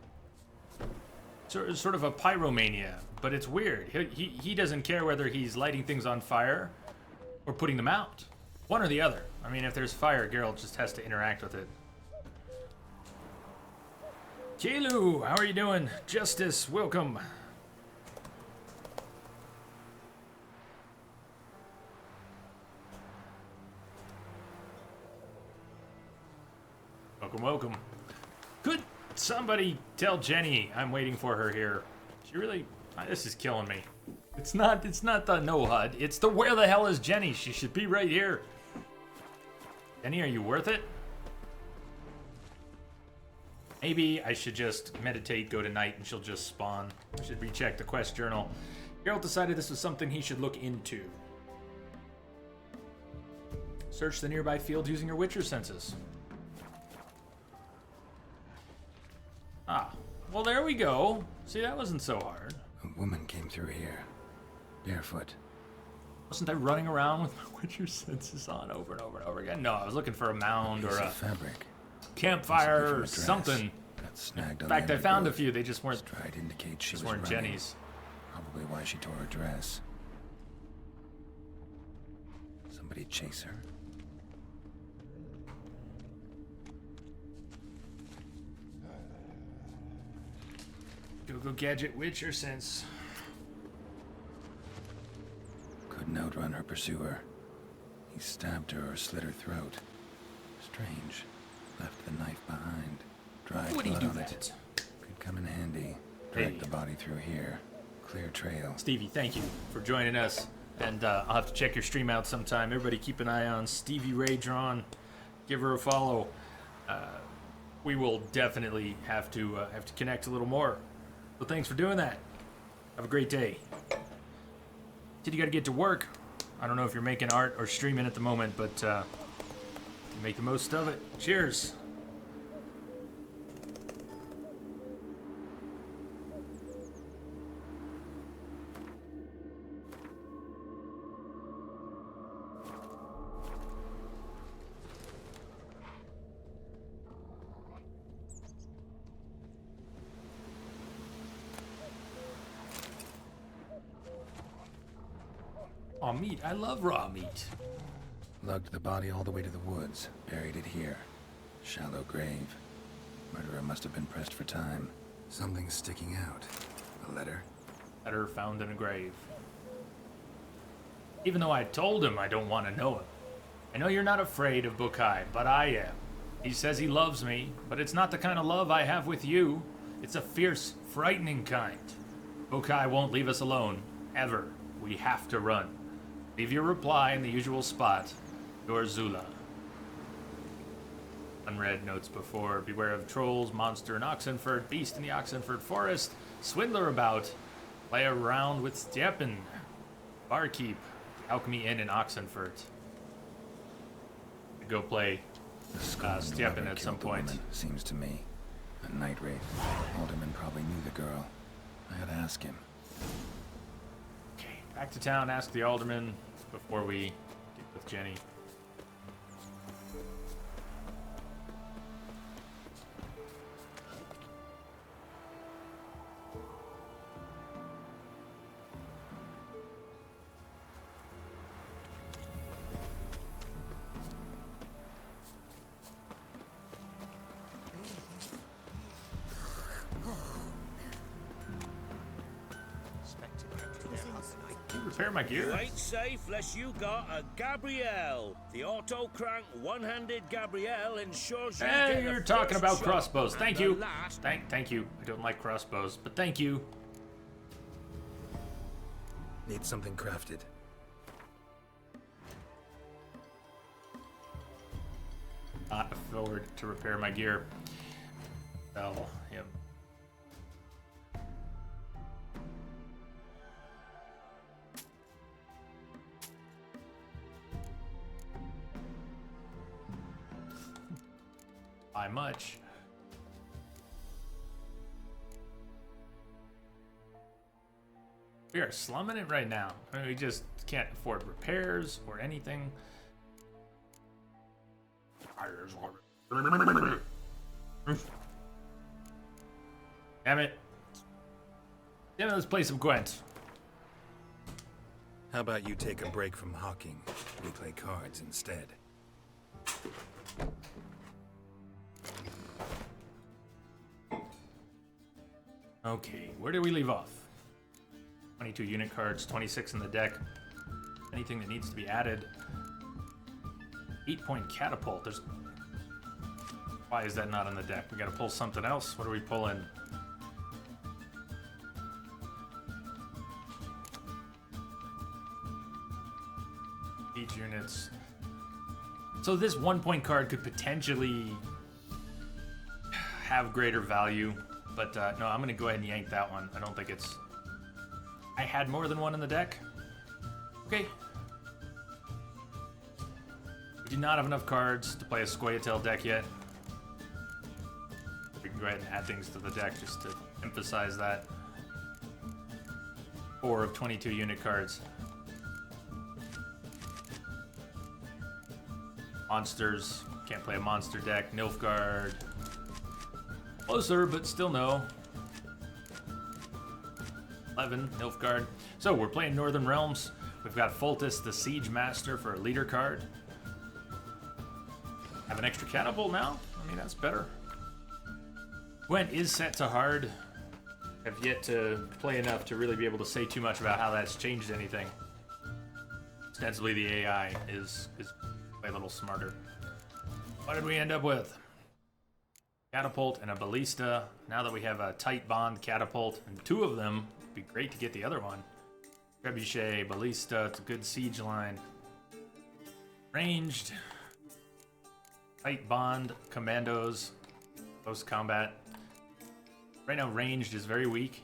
sort of a pyromania. But it's weird. He doesn't care whether he's lighting things on fire or putting them out. One or the other. I mean, if there's fire, Geralt just has to interact with it. Keilu, how are you doing? Justice, welcome. Welcome, welcome. Could somebody tell Jenny I'm waiting for her here? She really... This is killing me. It's not the NoHUD. It's the where the hell is Jenny? She should be right here. Jenny, are you worth it? Maybe I should just meditate, go to night, and she'll just spawn. I should recheck the quest journal. Geralt decided this was something he should look into. Search the nearby field using your Witcher senses. Ah, well there we go. See, that wasn't so hard. A woman came through here, barefoot. Wasn't I running around with my Witcher senses on over and over and over again? No, I was looking for a mound or a fabric, campfire or something. Snagged In fact, I found a few. They just weren't. Tried to indicate she just was weren't running. Jenny's. Probably why she tore her dress. Somebody chase her. Go gadget Witcher sense. Couldn't outrun her pursuer. He stabbed her or slit her throat. Strange. Left the knife behind. Dried Would he blood do on that? it. Could come in handy. Drag the body through here. Clear trail. Stevie, thank you for joining us. And I'll have to check your stream out sometime. Everybody keep an eye on Stevie Ray Drawn. Give her a follow. We will definitely have to connect a little more. So thanks for doing that. Have a great day. Said you got to get to work. I don't know if you're making art or streaming at the moment, but make the most of it. Cheers. Raw meat. I love raw meat. Lugged the body all the way to the woods. Buried it here. Shallow grave. Murderer must have been pressed for time. Something's sticking out. A letter? Letter found in a grave. Even though I told him I don't want to know him. I know you're not afraid of Bukai, but I am. He says he loves me, but it's not the kind of love I have with you. It's a fierce, frightening kind. Bukai won't leave us alone, ever. We have to run. Leave your reply in the usual spot. Your Zula. Unread notes before. Beware of trolls, monster in Oxenford, beast in the Oxenford forest, swindler about. Play around with Stjepan. Barkeep. Alchemy Inn in Oxenford. Go play Stjepan at some point. Woman, seems to me. A night wraith. Alderman probably knew the girl. I gotta ask him. Okay, back to town, ask the alderman before we get with Jenny. Repair my gear. You ain't safe unless you got a Gabrielle. The auto-crank one-handed Gabrielle ensures you Hey, get you're the talking first about shot crossbows. and Thank the you. last. Thank you. I don't like crossbows, but thank you. Need something crafted. Not forward to repair my gear. Well, yep. By much. We are slumming it right now. I mean, we just can't afford repairs or anything. Damn it. Damn it, let's play some Gwent. How about you take a break from hawking? We play cards instead. Okay, where did we leave off? 22 unit cards, 26 in the deck. Anything that needs to be added. 8-point catapult. There's. Why is that not on the deck? We gotta pull something else. What are we pulling? Each units. So this 1-point card could potentially have greater value, but no, I'm gonna go ahead and yank that one. I don't think it's. I had more than one in the deck. Okay. We do not have enough cards to play a Scoia'tael deck yet. We can go ahead and add things to the deck just to emphasize that. 4 of 22 unit cards. Monsters. Can't play a monster deck. Nilfgaard. Closer, but still no. 11, Nilfgaard. So we're playing Northern Realms. We've got Foltest, the Siege Master, for a leader card. Have an extra catapult now? I mean, that's better. Gwent is set to hard. Have yet to play enough to really be able to say too much about how that's changed anything. Ostensibly, the AI is a little smarter. What did we end up with? Catapult and a ballista. Now that we have a tight bond catapult and 2 of them, it'd be great to get the other one. Trebuchet, ballista, it's a good siege line. Ranged. Tight bond, commandos, close combat. Right now ranged is very weak.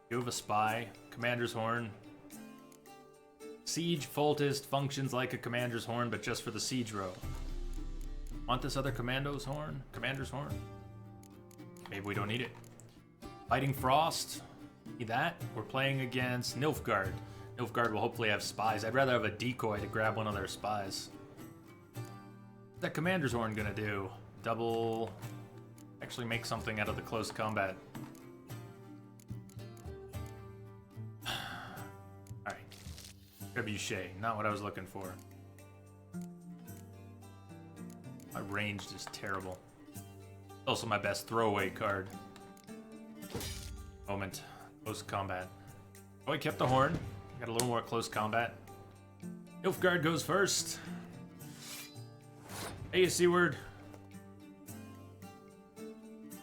You have a spy, commander's horn. Siege Foltest functions like a commander's horn, but just for the siege row. Want this other commander's horn? Maybe we don't need it. Fighting Frost. Need that. We're playing against Nilfgaard. Nilfgaard will hopefully have spies. I'd rather have a decoy to grab one of their spies. What's that commander's horn gonna do? Double. Actually make something out of the close combat. Alright. Trebuchet. Not what I was looking for. My ranged is terrible. Also my best throwaway card. Moment. Close combat. Oh, I kept the horn. Got a little more close combat. Nilfgaard goes first. Hey, C-word.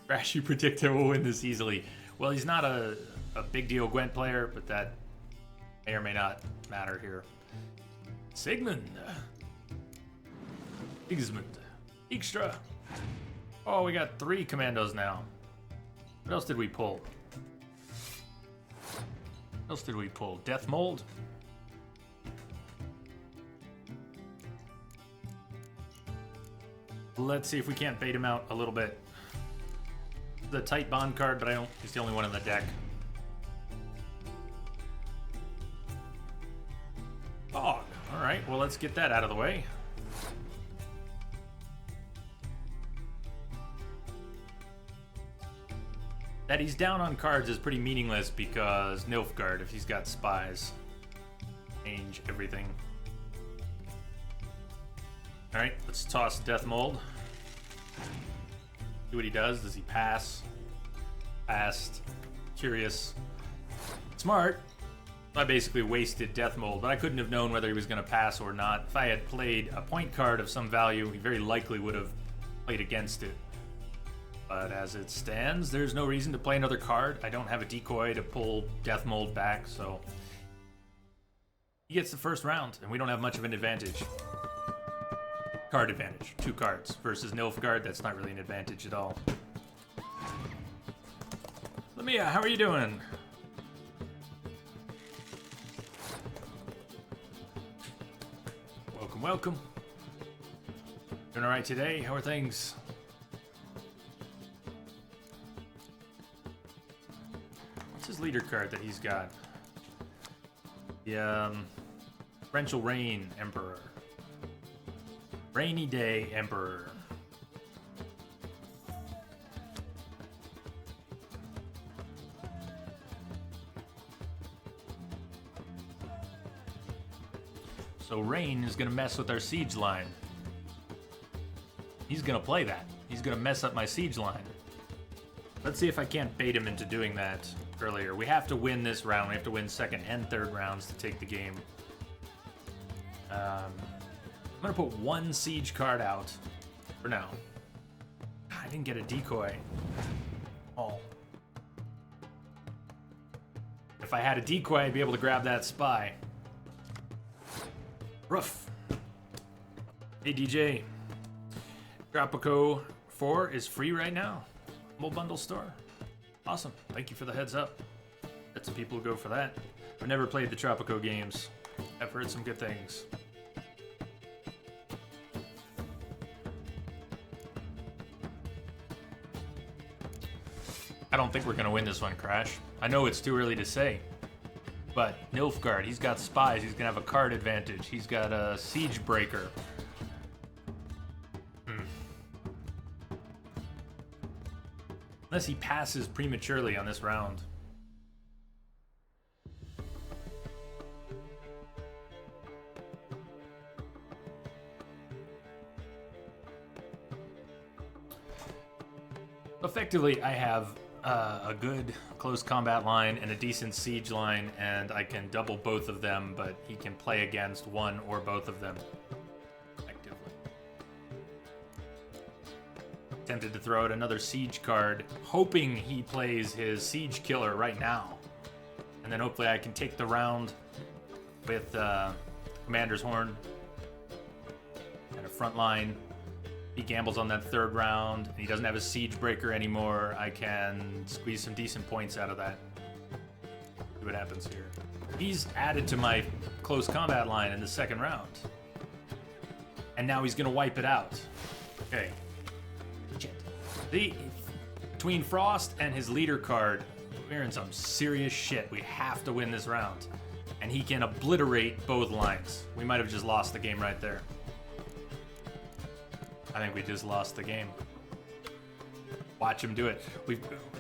Crash, you predict I will win this easily. Well, he's not a big deal Gwent player, but that may or may not matter here. Sigmund. Sigismund. Extra. Oh, we got 3 commandos now. What else did we pull? What else did we pull? Death Mold? Let's see if we can't bait him out a little bit. The tight bond card, but I don't. He's the only one in the deck. Fog. All right. Well, let's get that out of the way. That he's down on cards is pretty meaningless because Nilfgaard, if he's got spies, change everything. All right, let's toss Death Mold. See what he does. Does he pass? Passed. Curious. Smart. I basically wasted Death Mold, but I couldn't have known whether he was going to pass or not. If I had played a point card of some value, he very likely would have played against it. But as it stands, there's no reason to play another card. I don't have a decoy to pull Death Mold back, so he gets the first round, and we don't have much of an advantage. Card advantage. 2 cards versus Nilfgaard. That's not really an advantage at all. Lamia, how are you doing? Welcome, welcome. Doing all right today? How are things? What's his leader card that he's got? The Torrential Rain Emperor. Rainy Day Emperor. So Rain is going to mess with our siege line. He's going to play that. He's going to mess up my siege line. Let's see if I can't bait him into doing that earlier. We have to win this round. We have to win second and third rounds to take the game. I'm gonna put 1 siege card out for now. I didn't get a decoy. Oh. If I had a decoy, I'd be able to grab that spy. Roof. Hey DJ. Tropico 4 is free right now. Humble Bundle store. Awesome. Thank you for the heads up. Got some people who go for that. I've never played the Tropico games. I've heard some good things. I don't think we're gonna win this one, Crash. I know it's too early to say, but Nilfgaard, he's got spies, he's gonna have a card advantage, he's got a siege breaker. Unless he passes prematurely on this round. Effectively, I have a good close combat line and a decent siege line, and I can double both of them, but he can play against one or both of them. Effectively. Tempted to throw out another siege card, hoping he plays his siege killer right now. And then hopefully I can take the round with Commander's Horn and a front line. He gambles on that third round, and he doesn't have a siege breaker anymore. I can squeeze some decent points out of that. See what happens here. He's added to my close combat line in the second round. And now he's gonna wipe it out. Okay. Shit. Between Frost and his leader card, we're in some serious shit. We have to win this round. And he can obliterate both lines. We might have just lost the game right there. I think we just lost the game. Watch him do it.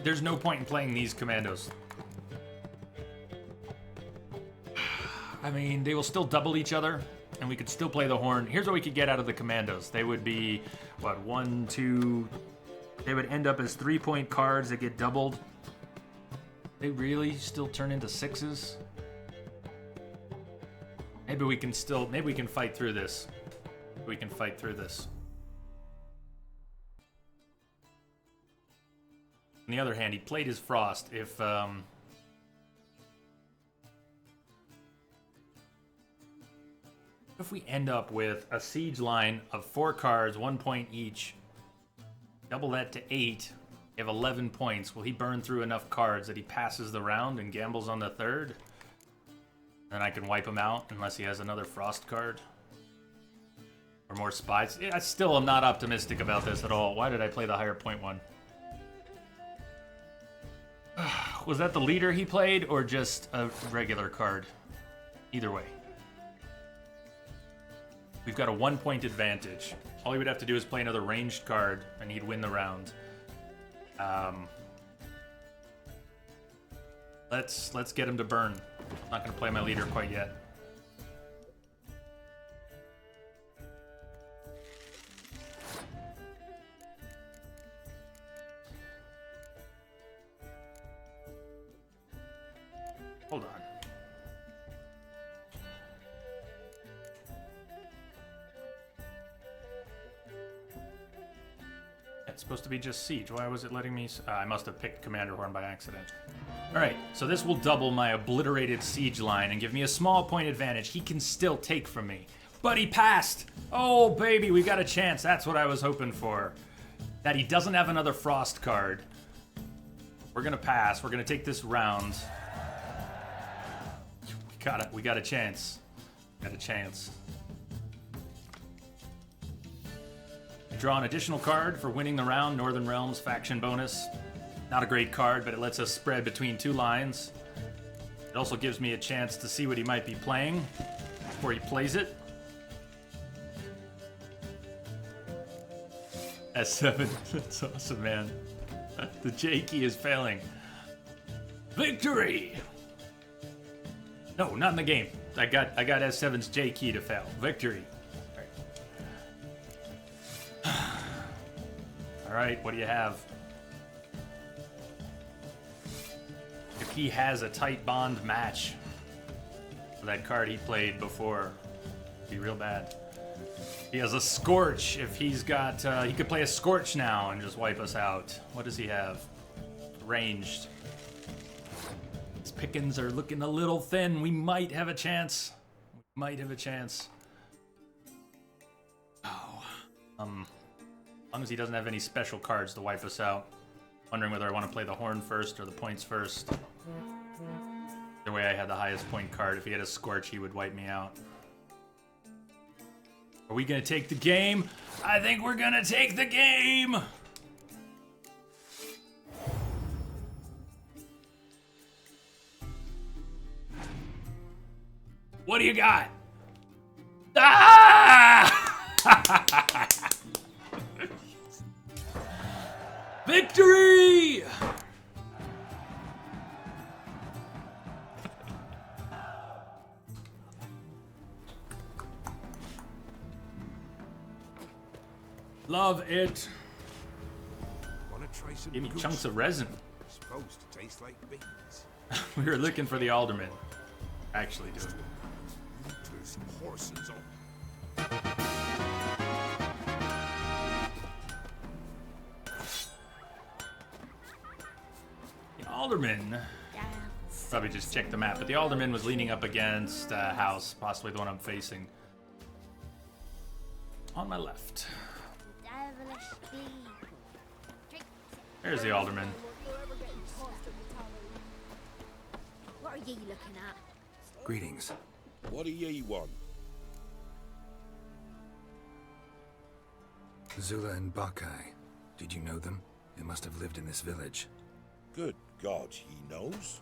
There's no point in playing these commandos. I mean, they will still double each other, and we could still play the horn. Here's what we could get out of the commandos. They would be, what, 1, 2, They would end up as 3-point cards that get doubled. They really still turn into 6s? Maybe we can fight through this. We can fight through this. On the other hand, he played his Frost. If we end up with a siege line of 4 cards, 1 point each, double that to 8, you have 11 points. Will he burn through enough cards that he passes the round and gambles on the 3rd? Then I can wipe him out unless he has another Frost card. Or more spies. I still am not optimistic about this at all. Why did I play the higher point one? Was that the leader he played or just a regular card? Either way. We've got a 1-point advantage. All he would have to do is play another ranged card and he'd win the round. Let's get him to burn. I'm not going to play my leader quite yet. Hold on. It's supposed to be just siege. Why was it letting me... I must have picked Commander Horn by accident. Alright, so this will double my obliterated siege line and give me a small point advantage. He can still take from me. But he passed! Oh, baby, we got a chance. That's what I was hoping for. That he doesn't have another Frost card. We're gonna pass. We're gonna take this round. We got a chance. Got a chance. Draw an additional card for winning the round. Northern Realms faction bonus. Not a great card, but it lets us spread between 2 lines. It also gives me a chance to see what he might be playing before he plays it. S7. That's awesome, man. The J key is failing. Victory! No, not in the game. I got S7's J key to fail. Victory. Alright, what do you have? If he has a tight bond match for that card he played before, it'd be real bad. He has a Scorch. If he's got... he could play a Scorch now and just wipe us out. What does he have? Ranged. His pickings are looking a little thin. We might have a chance. We might have a chance. Oh. As long as he doesn't have any special cards to wipe us out. Wondering whether I want to play the horn first or the points first. Either way, I had the highest point card. If he had a Scorch, he would wipe me out. Are we going to take the game? I think we're going to take the game! What do you got? Ah! Victory! Love it. Wanna try some Give me goose? chunks of resin. Supposed to taste like beans. We were looking for the alderman. Actually doing it. There's horses on. The alderman. Probably just check the map, but the alderman was leaning up against a house, possibly the one I'm facing. On my left. There's the alderman. What are ye looking at? Greetings. What do ye want? Zula and Bakai. Did you know them? They must have lived in this village. Good God, he knows?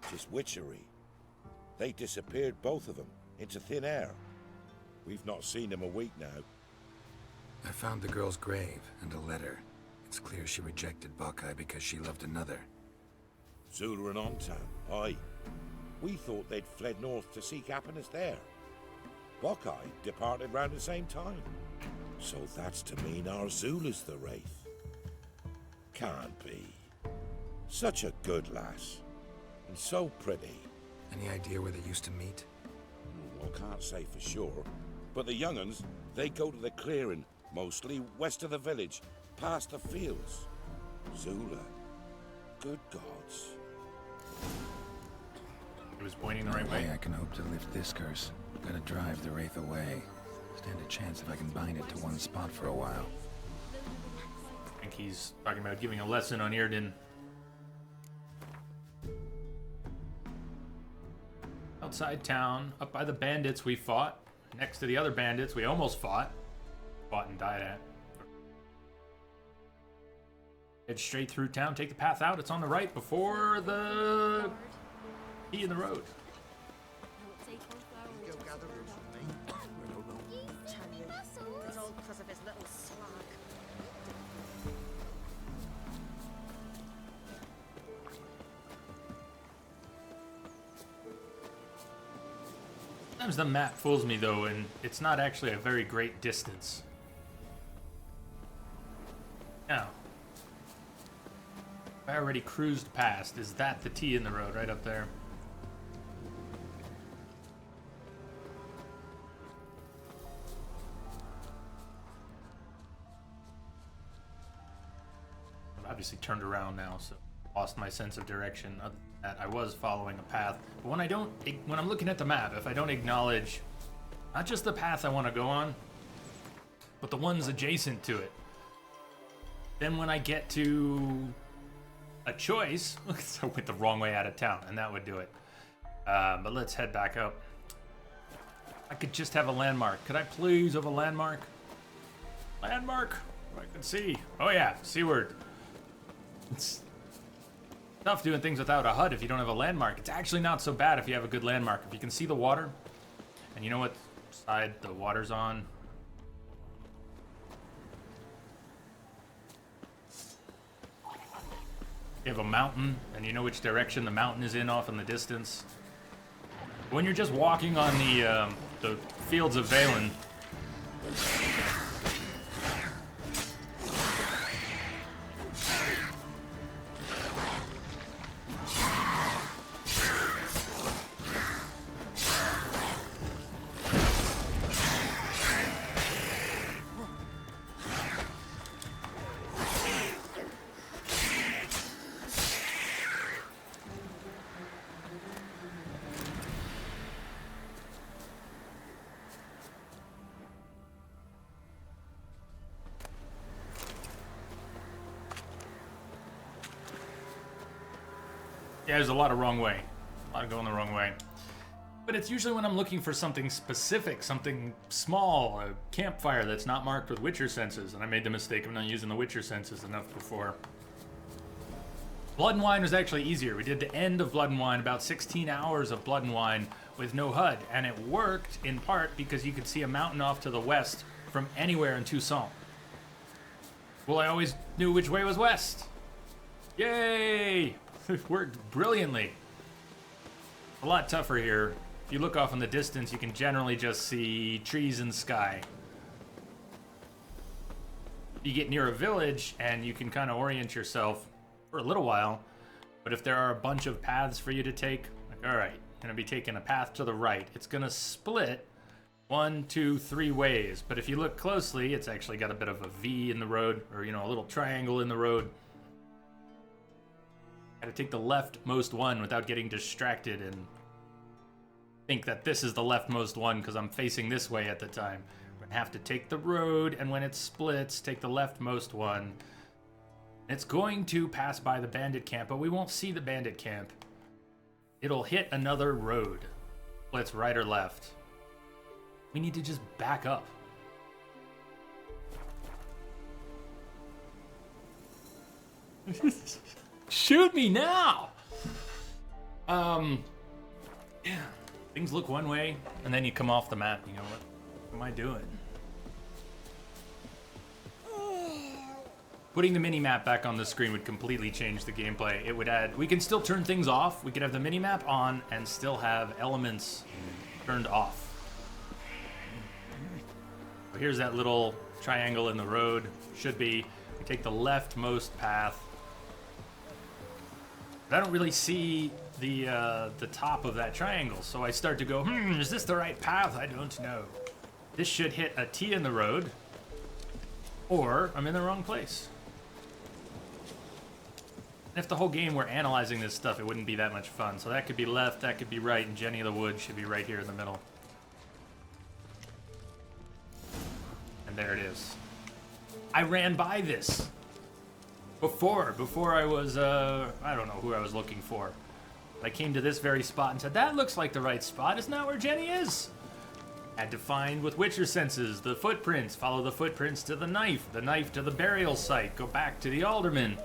'Tis witchery. They disappeared, both of them, into thin air. We've not seen them a week now. I found the girl's grave and a letter. It's clear she rejected Bakai because she loved another. Zula and Ontown, aye. We thought they'd fled north to seek happiness there. Bakai departed round the same time. So that's to mean our Zula's the wraith. Can't be. Such a good lass. And so pretty. Any idea where they used to meet? Well, can't say for sure. But the young'uns, they go to the clearing, mostly west of the village, past the fields. Zula. Good gods. He was pointing the right way. I can hope to lift this curse. Gotta drive the wraith away. Stand a chance if I can bind it to one spot for a while. I think he's talking about giving a lesson on Irden. Outside town, up by the bandits we fought. Next to the other bandits we almost fought. Fought and died at. Head straight through town, take the path out. It's on the right before the key in the road. Sometimes the map fools me though, and it's not actually a very great distance. Now, I already cruised past. Is that the T in the road right up there? I've obviously turned around now, so lost my sense of direction. Other than that, I was following a path. But when I'm looking at the map, if I don't acknowledge not just the path I want to go on, but the ones adjacent to it, then when I get to a choice, I went the wrong way out of town, and that would do it. But let's head back up. I could just have a landmark. Could I please have a landmark? Landmark? I can see. Oh yeah, seaward. It's tough doing things without a HUD if you don't have a landmark. It's actually not so bad if you have a good landmark. If you can see the water, and you know what side the water's on. You have a mountain, and you know which direction the mountain is in off in the distance. When you're just walking on the fields of Valen, yeah, there's a lot of wrong way. A lot of going the wrong way. But it's usually when I'm looking for something specific, something small, a campfire that's not marked with Witcher senses, and I made the mistake of not using the Witcher senses enough before. Blood and Wine was actually easier. We did the end of Blood and Wine, about 16 hours of Blood and Wine with no HUD, and it worked in part because you could see a mountain off to the west from anywhere in Tucson. Well, I always knew which way was west. Yay! It worked brilliantly. A lot tougher here. If you look off in the distance, you can generally just see trees and sky. You get near a village, and you can kind of orient yourself for a little while. But if there are a bunch of paths for you to take, like, all right, gonna be taking a path to the right. It's gonna split 1, 2, 3 ways. But if you look closely, it's actually got a bit of a V in the road, or, you know, a little triangle in the road. Gotta take the leftmost one without getting distracted and think that this is the leftmost one because I'm facing this way at the time. We're gonna have to take the road, and when it splits, take the leftmost one. It's going to pass by the bandit camp, but we won't see the bandit camp. It'll hit another road. Splits right or left. We need to just back up. Shoot me now! Yeah. Things look one way, and then you come off the map. You go, what am I doing? Putting the mini-map back on the screen would completely change the gameplay. It would add... We can still turn things off. We could have the mini-map on and still have elements turned off. Here's that little triangle in the road. Should be. We take the leftmost path. But I don't really see the top of that triangle, so I start to go, is this the right path? I don't know. This should hit a T in the road, or I'm in the wrong place. And if the whole game were analyzing this stuff, it wouldn't be that much fun. So that could be left, that could be right, and Jenny of the Woods should be right here in the middle. And there it is. I ran by this before I was, I don't know who I was looking for. I came to this very spot and said, that looks like the right spot. Isn't that where Jenny is? Had to find with Witcher senses the footprints, follow the footprints to the knife to the burial site, go back to the alderman.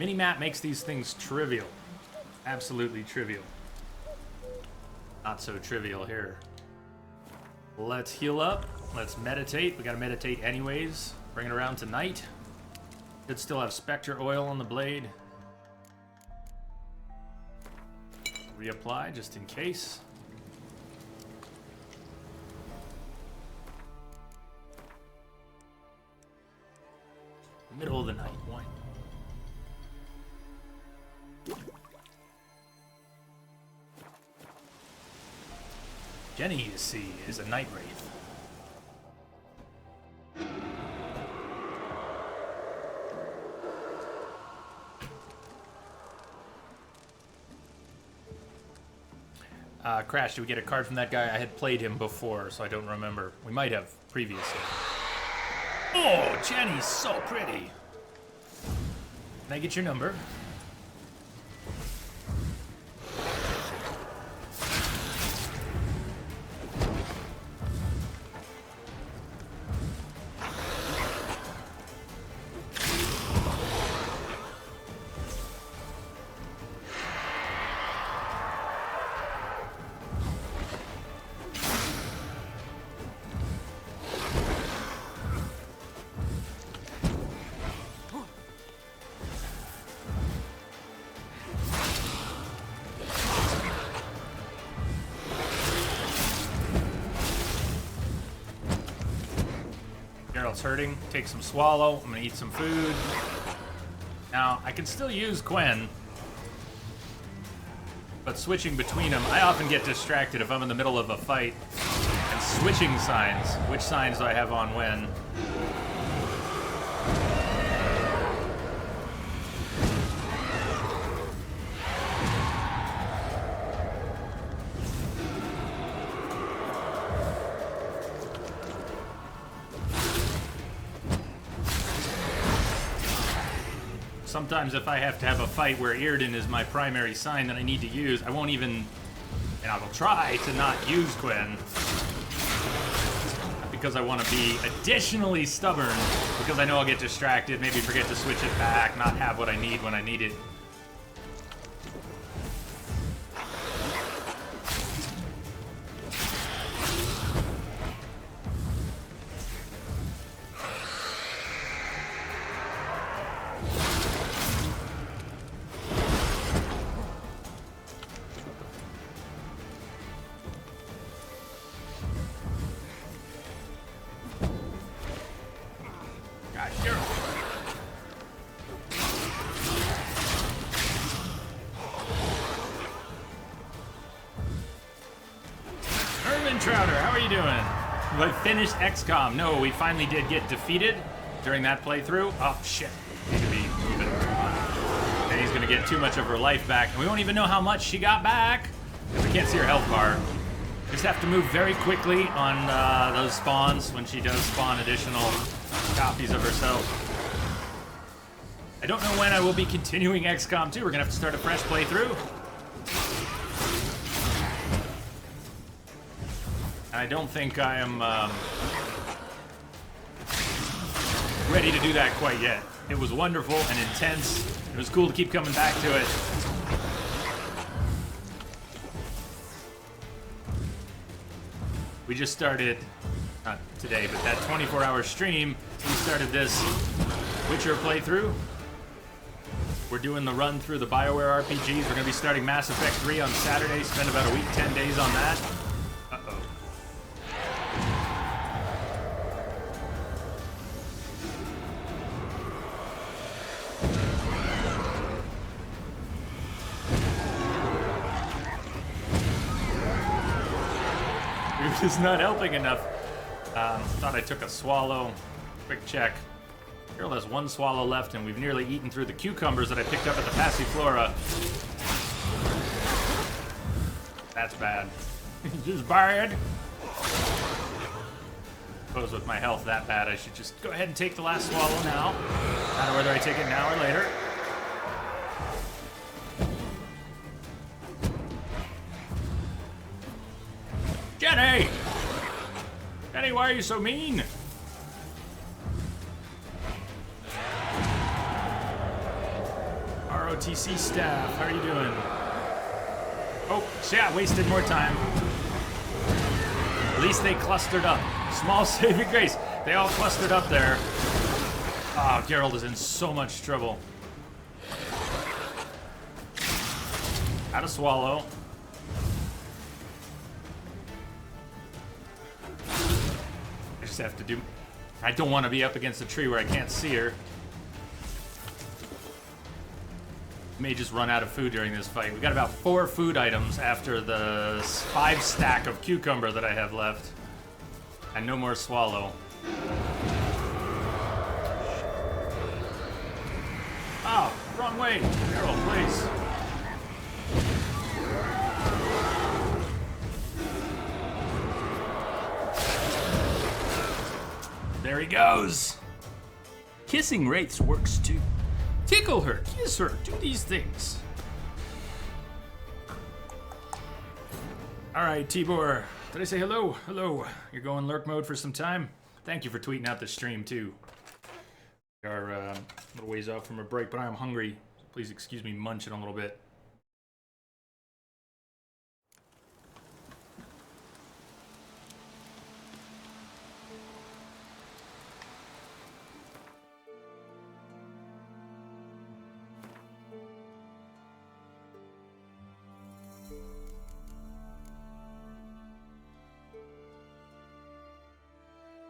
Minimap makes these things trivial. Absolutely trivial. Not so trivial here. Let's heal up. Let's meditate. We gotta meditate anyways. Bring it around to night. Could still have Spectre oil on the blade. Reapply just in case. Middle of the night. Why? Jenny, you see, is a night wraith. Crash, did we get a card from that guy? I had played him before, so I don't remember. We might have previously. Oh, Jenny's so pretty. Can I get your number? Hurting. Take some swallow. I'm gonna eat some food. Now, I can still use Quen, but switching between them, I often get distracted if I'm in the middle of a fight. And switching signs. Which signs do I have on when? Sometimes if I have to have a fight where Irden is my primary sign that I need to use, I won't even, and I will try to not use Quen. Because I want to be additionally stubborn, because I know I'll get distracted, maybe forget to switch it back, not have what I need when I need it. Finished XCOM. No, we finally did get defeated during that playthrough. Oh, shit. Need to be moving. And he's going to get too much of her life back. And we won't even know how much she got back, because we can't see her health bar. Just have to move very quickly on those spawns when she does spawn additional copies of herself. I don't know when I will be continuing XCOM 2. We're going to have to start a fresh playthrough. I don't think I am ready to do that quite yet. It was wonderful and intense. It was cool to keep coming back to it. We just started, not today, but that 24-hour stream, we started this Witcher playthrough. We're doing the run through the BioWare RPGs. We're going to be starting Mass Effect 3 on Saturday, spend about a week, 10 days on that. Uh-oh. food is not helping enough. Thought I took a swallow. Quick check. Geralt has 1 swallow left, and we've nearly eaten through the cucumbers that I picked up at the Passiflora. That's bad. Just bad. Suppose with my health that bad, I should just go ahead and take the last swallow now. Matter whether I take it now or later. Jenny! Jenny, why are you so mean? ROTC staff, how are you doing? Oh, yeah, wasted more time. At least they clustered up. Small saving grace. They all clustered up there. Oh, Geralt is in so much trouble. How to swallow. I just have to do... I don't want to be up against a tree where I can't see her. May just run out of food during this fight. We got about 4 food items after the 5 stack of cucumber that I have left. And no more swallow. Oh, wrong way. Geralt, please. There he goes. Kissing wraiths works too. Tickle her, kiss her, do these things. All right, Tibor. Did I say hello? Hello. You're going lurk mode for some time? Thank you for tweeting out the stream too. We are a little ways off from a break, but I am hungry. So please excuse me munching a little bit.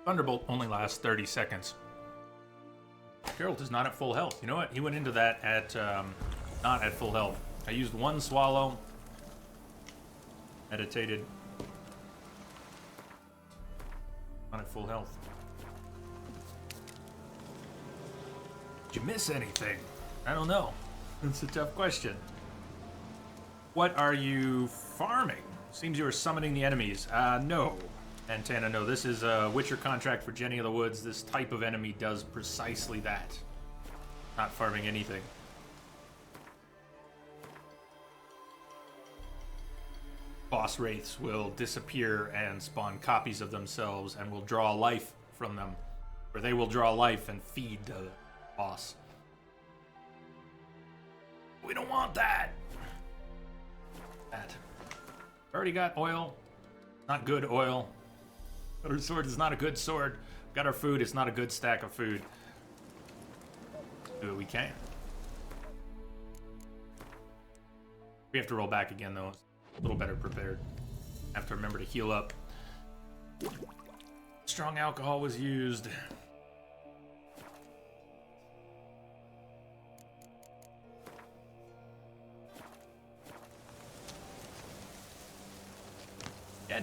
Thunderbolt only lasts 30 seconds. Geralt is not at full health. You know what? He went into that at not at full health. I used 1 swallow. Meditated. Not at full health. Did you miss anything? I don't know. It's a tough question. What are you farming? Seems you are summoning the enemies. No. Antana, no, this is a Witcher contract for Jenny of the Woods. This type of enemy does precisely that. Not farming anything. Boss wraiths will disappear and spawn copies of themselves and will draw life from them. Or they will draw life and feed the boss. We don't want that! Already got oil. Not good oil. Our sword is not a good sword. Got our food, it's not a good stack of food. Do what we can. We have to roll back again though. A little better prepared. Have to remember to heal up. Strong alcohol was used.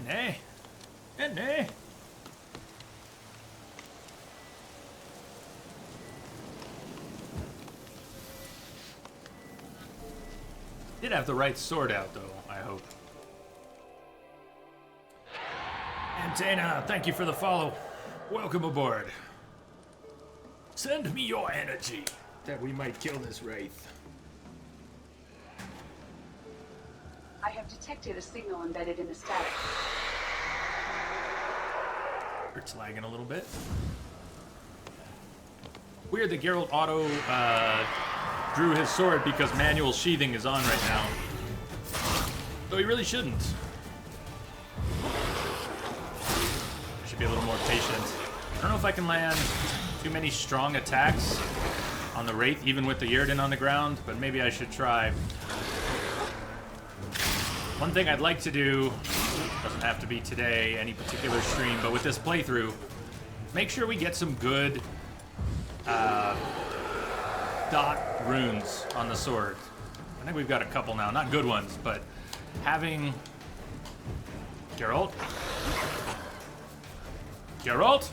Nay. Nay. Did have the right sword out, though, I hope. Antana, thank you for the follow. Welcome aboard. Send me your energy, that we might kill this wraith. I have detected a signal embedded in the static. It's lagging a little bit. Weird that Geralt auto drew his sword because manual sheathing is on right now. Though he really shouldn't. I should be a little more patient. I don't know if I can land too many strong attacks on the Wraith, even with the Yrden on the ground, but maybe I should try. One thing I'd like to do, doesn't have to be today, any particular stream, but with this playthrough, make sure we get some good dot runes on the sword. I think we've got a couple now, not good ones, but having Geralt, Geralt?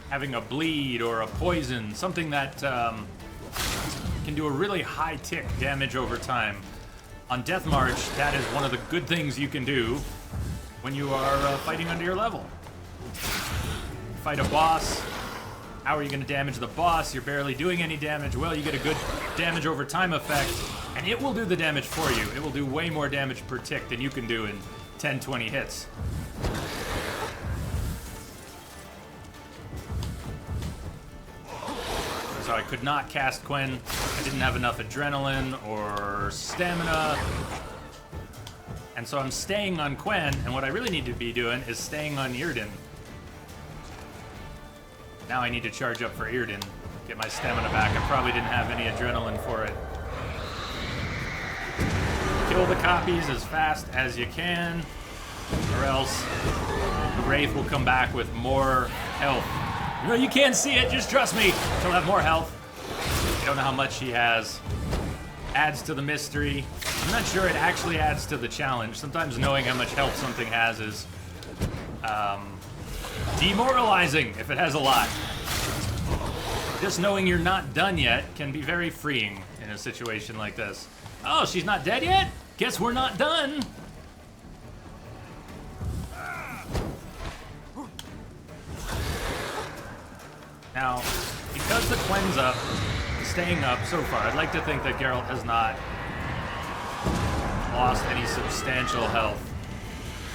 Having a bleed or a poison, something that can do a really high tick damage over time. On Death March, that is one of the good things you can do when you are fighting under your level. Fight a boss. How are you going to damage the boss? You're barely doing any damage. Well, you get a good damage over time effect, and it will do the damage for you. It will do way more damage per tick than you can do in 10, 20 hits. So I could not cast Quen. I didn't have enough adrenaline or stamina. And so I'm staying on Quen, and what I really need to be doing is staying on Yrden. Now I need to charge up for Yrden, get my stamina back. I probably didn't have any adrenaline for it. Kill the copies as fast as you can, or else the Wraith will come back with more health. No, you can't see it, just trust me. She'll have more health. I don't know how much she has. Adds to the mystery. I'm not sure it actually adds to the challenge. Sometimes knowing how much health something has is demoralizing if it has a lot. Just knowing you're not done yet can be very freeing in a situation like this. Oh, she's not dead yet? Guess we're not done. Now, because the Quen's up, staying up so far, I'd like to think that Geralt has not lost any substantial health.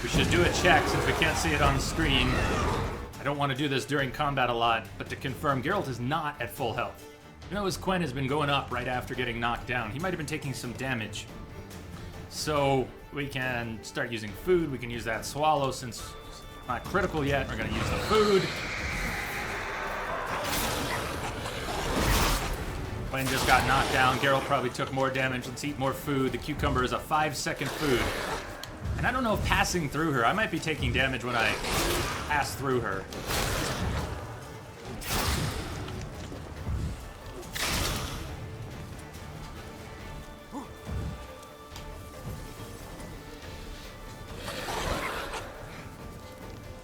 We should do a check since we can't see it on the screen. I don't want to do this during combat a lot, but to confirm, Geralt is not at full health. You know, his Quen has been going up right after getting knocked down. He might have been taking some damage. So we can start using food. We can use that swallow since it's not critical yet. We're going to use the food. Quen just got knocked down. Geralt probably took more damage. Let's eat more food. The cucumber is a 5-second food. And I don't know if passing through her, I might be taking damage when I pass through her.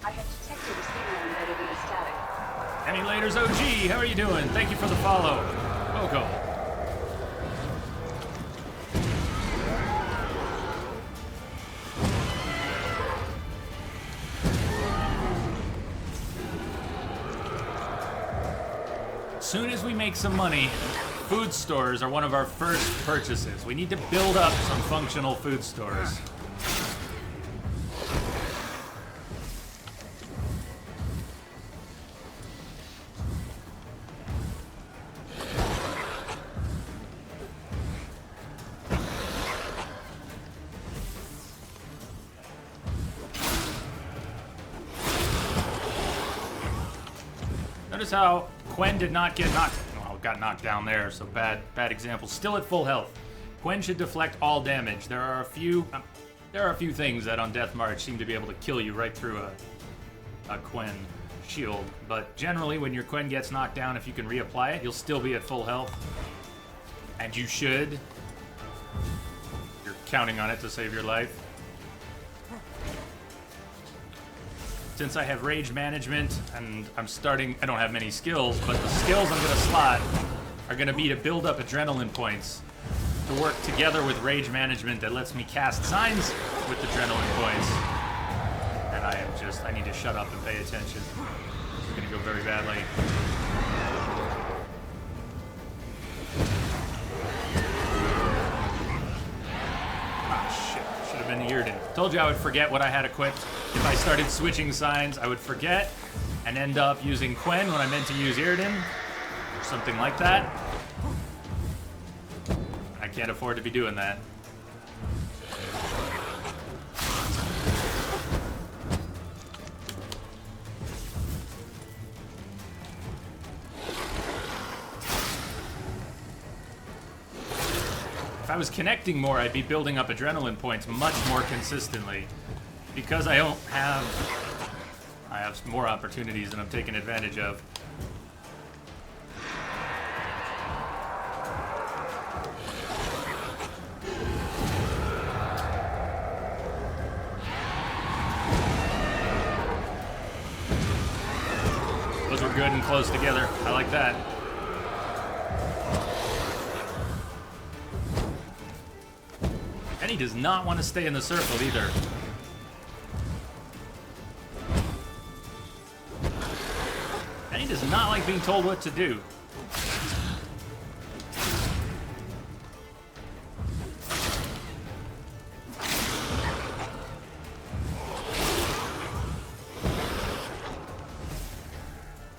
I have detected a signal embedded in the static. Emulators OG, how are you doing? Thank you for the follow. Welcome. As soon as we make some money, food stores are one of our first purchases. We need to build up some functional food stores. Notice how Quen did not get knocked. Well, got knocked down there, so bad example. Still at full health. Quen should deflect all damage. There are a few things that on Death March seem to be able to kill you right through a Quen shield. But generally, when your Quen gets knocked down, if you can reapply it, you'll still be at full health. And you should. You're counting on it to save your life. Since I have rage management and I don't have many skills, but the skills I'm going to slot are going to be to build up adrenaline points to work together with rage management that lets me cast signs with adrenaline points. And I need to shut up and pay attention. It's going to go very badly. Should have been Yrden. Told you I would forget what I had equipped. If I started switching signs, I would forget and end up using Quen when I meant to use Yrden. Or something like that. I can't afford to be doing that. If I was connecting more, I'd be building up adrenaline points much more consistently. Because I have more opportunities than I'm taking advantage of. we're good and close together. I like that. And he does not want to stay in the circle either. And he does not like being told what to do.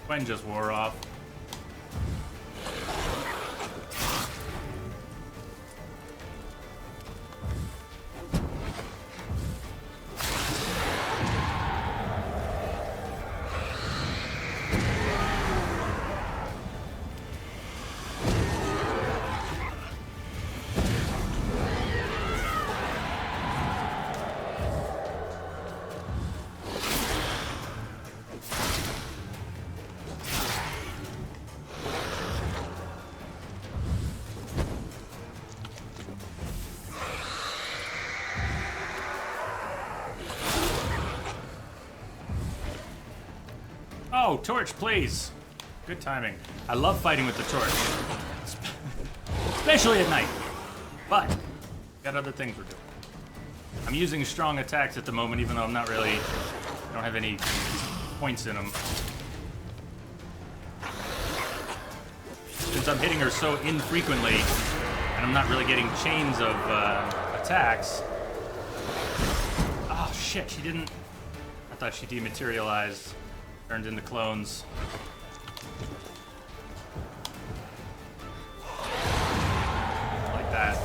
Gwen just wore off. Oh, torch, please. Good timing. I love fighting with the torch. Especially at night. But, got other things we're doing. I'm using strong attacks at the moment, even though I'm not really... I don't have any points in them. Since I'm hitting her so infrequently, and I'm not really getting chains of attacks... Oh, shit, she didn't... I thought she dematerialized. Turned into clones. Like that.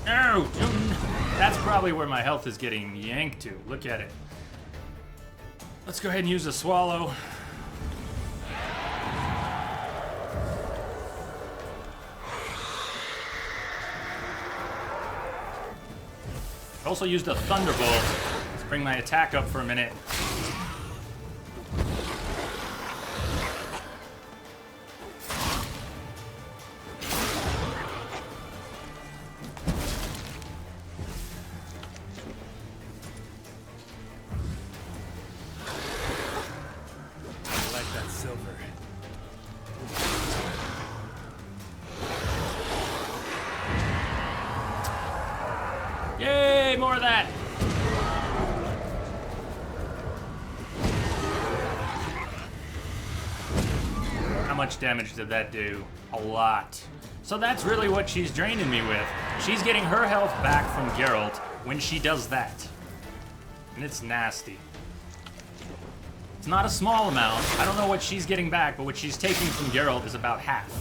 No! That's probably where my health is getting yanked to. Look at it. Let's go ahead and use a swallow. Also used a thunderbolt to bring my attack up for a minute. I like that silver. Yay, more of that! How much damage did that do? A lot. So that's really what she's draining me with. She's getting her health back from Geralt when she does that. And it's nasty. It's not a small amount. I don't know what she's getting back, but what she's taking from Geralt is about half.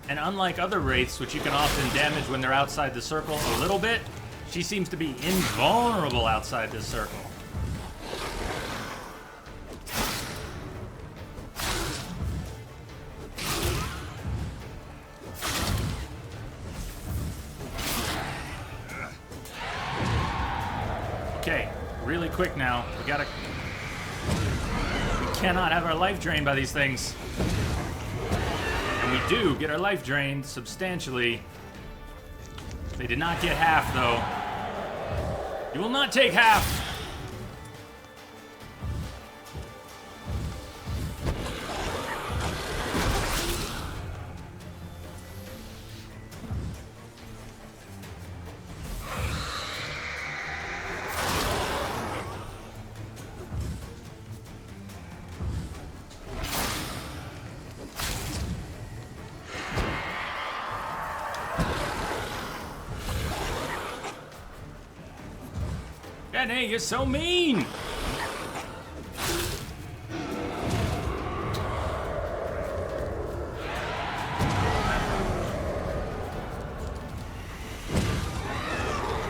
And unlike other wraiths, which you can often damage when they're outside the circle a little bit, she seems to be invulnerable outside this circle. Okay, really quick now. We cannot have our life drained by these things. We do get our life drained substantially. They did not get half, though. You will not take half. Jenny, you're so mean!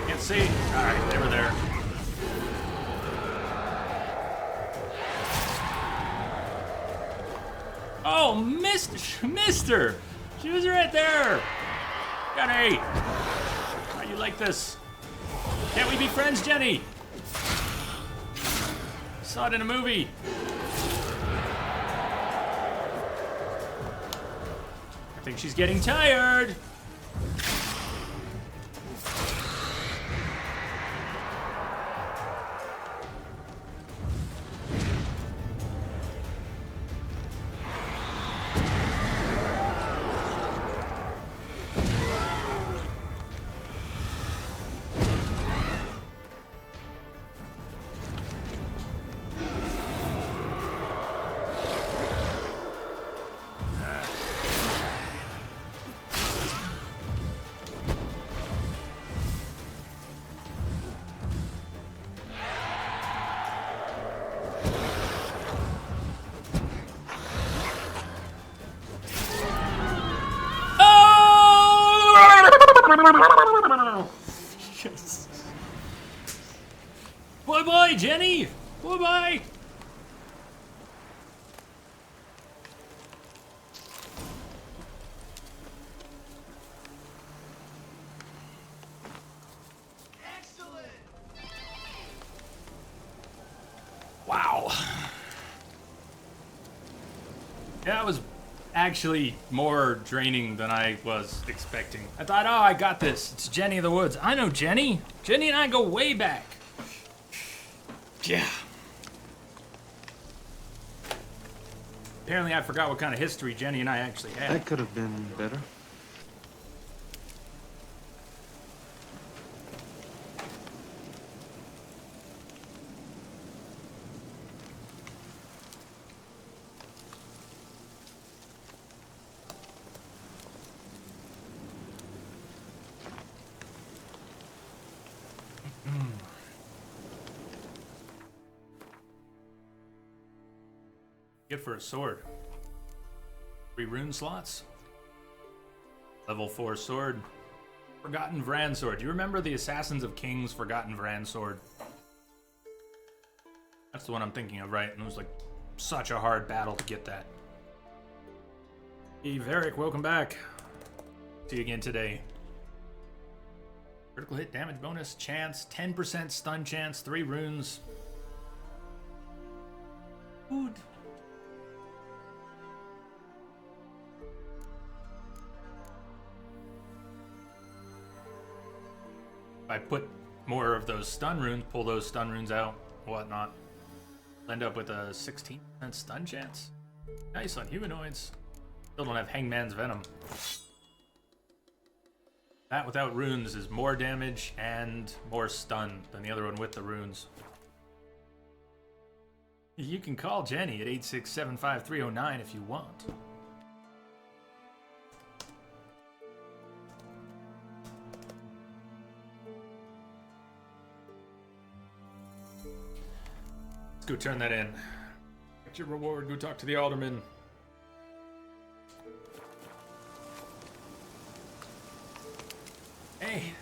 Can't see. Alright, they were there. Oh, Mister! She was right there! Jenny! How you like this? Can't we be friends, Jenny? Saw it in a movie. I think she's getting tired. Yes. Bye-bye, Jenny! Bye-bye! Wow. That was actually more draining than I was expecting. I thought, oh, I got this. It's Jenny of the Woods. I know Jenny. Jenny and I go way back. Yeah. Apparently I forgot what kind of history Jenny and I actually had. That could have been better. Good for a sword. 3 rune slots. Level 4 sword. Forgotten Vran sword. Do you remember the Assassins of Kings Forgotten Vran sword? That's the one I'm thinking of, right? And it was like such a hard battle to get that. Hey, Varric, welcome back. See you again today. Critical hit damage bonus, chance, 10% stun chance, 3 runes. Good. I put more of those stun runes, pull those stun runes out, whatnot. End up with a 16% stun chance. Nice on humanoids. Still don't have Hangman's Venom. That without runes is more damage and more stun than the other one with the runes. You can call Jenny at 8675309 if you want. Let's go turn that in. Get your reward, go talk to the alderman. Hey!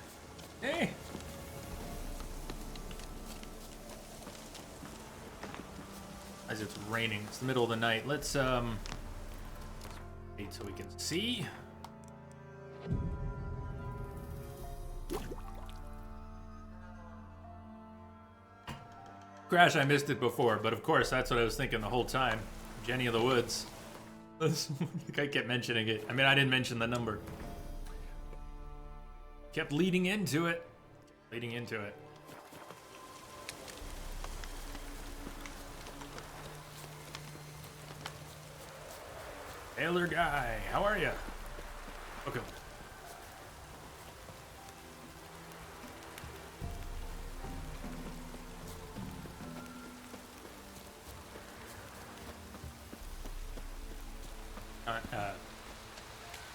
Hey! As it's raining, it's the middle of the night. Let's wait so we can see. Crash, I missed it before, but of course that's what I was thinking the whole time. Jenny of the Woods. I kept mentioning it. I mean, I didn't mention the number. Kept leading into it. Leading into it. Taylor guy, how are you? Okay.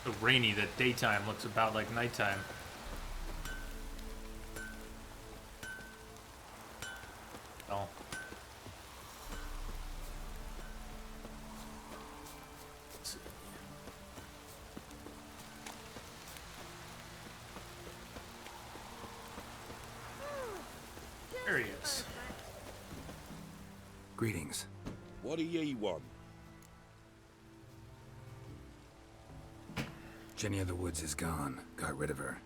So rainy that daytime looks about like nighttime. Oh. There he is. Greetings. What do ye want? Jenny of the Woods is gone. Got rid of her.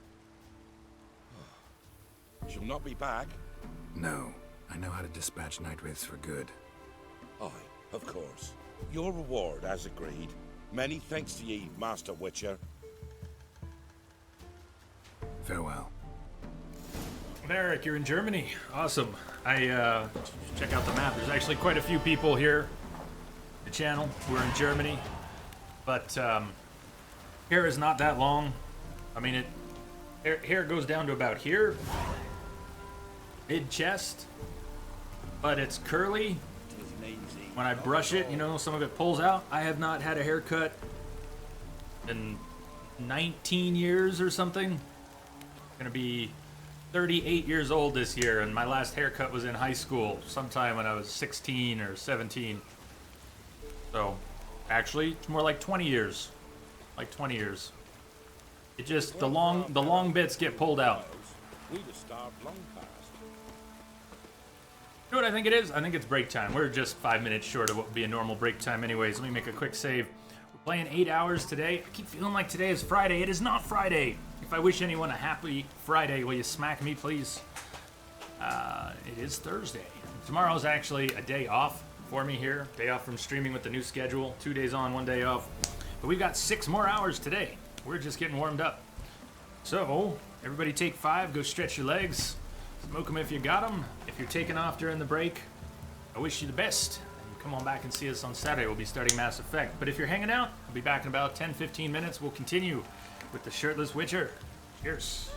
She'll not be back. No. I know how to dispatch night wraiths for good. Aye, of course. Your reward, as agreed. Many thanks to ye, Master Witcher. Farewell. Eric, you're in Germany. Awesome. I check out the map. There's actually quite a few people here. The channel. We're in Germany, but hair is not that long. I mean, hair goes down to about here, mid chest, but it's curly. When I brush it, you know, some of it pulls out. I have not had a haircut in 19 years or something. Gonna be 38 years old this year, and my last haircut was in high school, sometime when I was 16 or 17. So, actually, it's more like 20 years. Like 20 years. It just, the long bits get pulled out. We'd have starved long past. You know what I think it is? I think it's break time. We're just 5 minutes short of what would be a normal break time anyways. Let me make a quick save. We're playing 8 hours today. I keep feeling like today is Friday. It is not Friday. If I wish anyone a happy Friday, will you smack me, please? It is Thursday. Tomorrow's actually a day off for me here. Day off from streaming with the new schedule. 2 days on, 1 day off. But we've got 6 more hours today. We're just getting warmed up. So, everybody take 5. Go stretch your legs. Smoke them if you got them. If you're taking off during the break, I wish you the best. And come on back and see us on Saturday. We'll be starting Mass Effect. But if you're hanging out, I'll be back in about 10-15 minutes. We'll continue with the Shirtless Witcher. Cheers.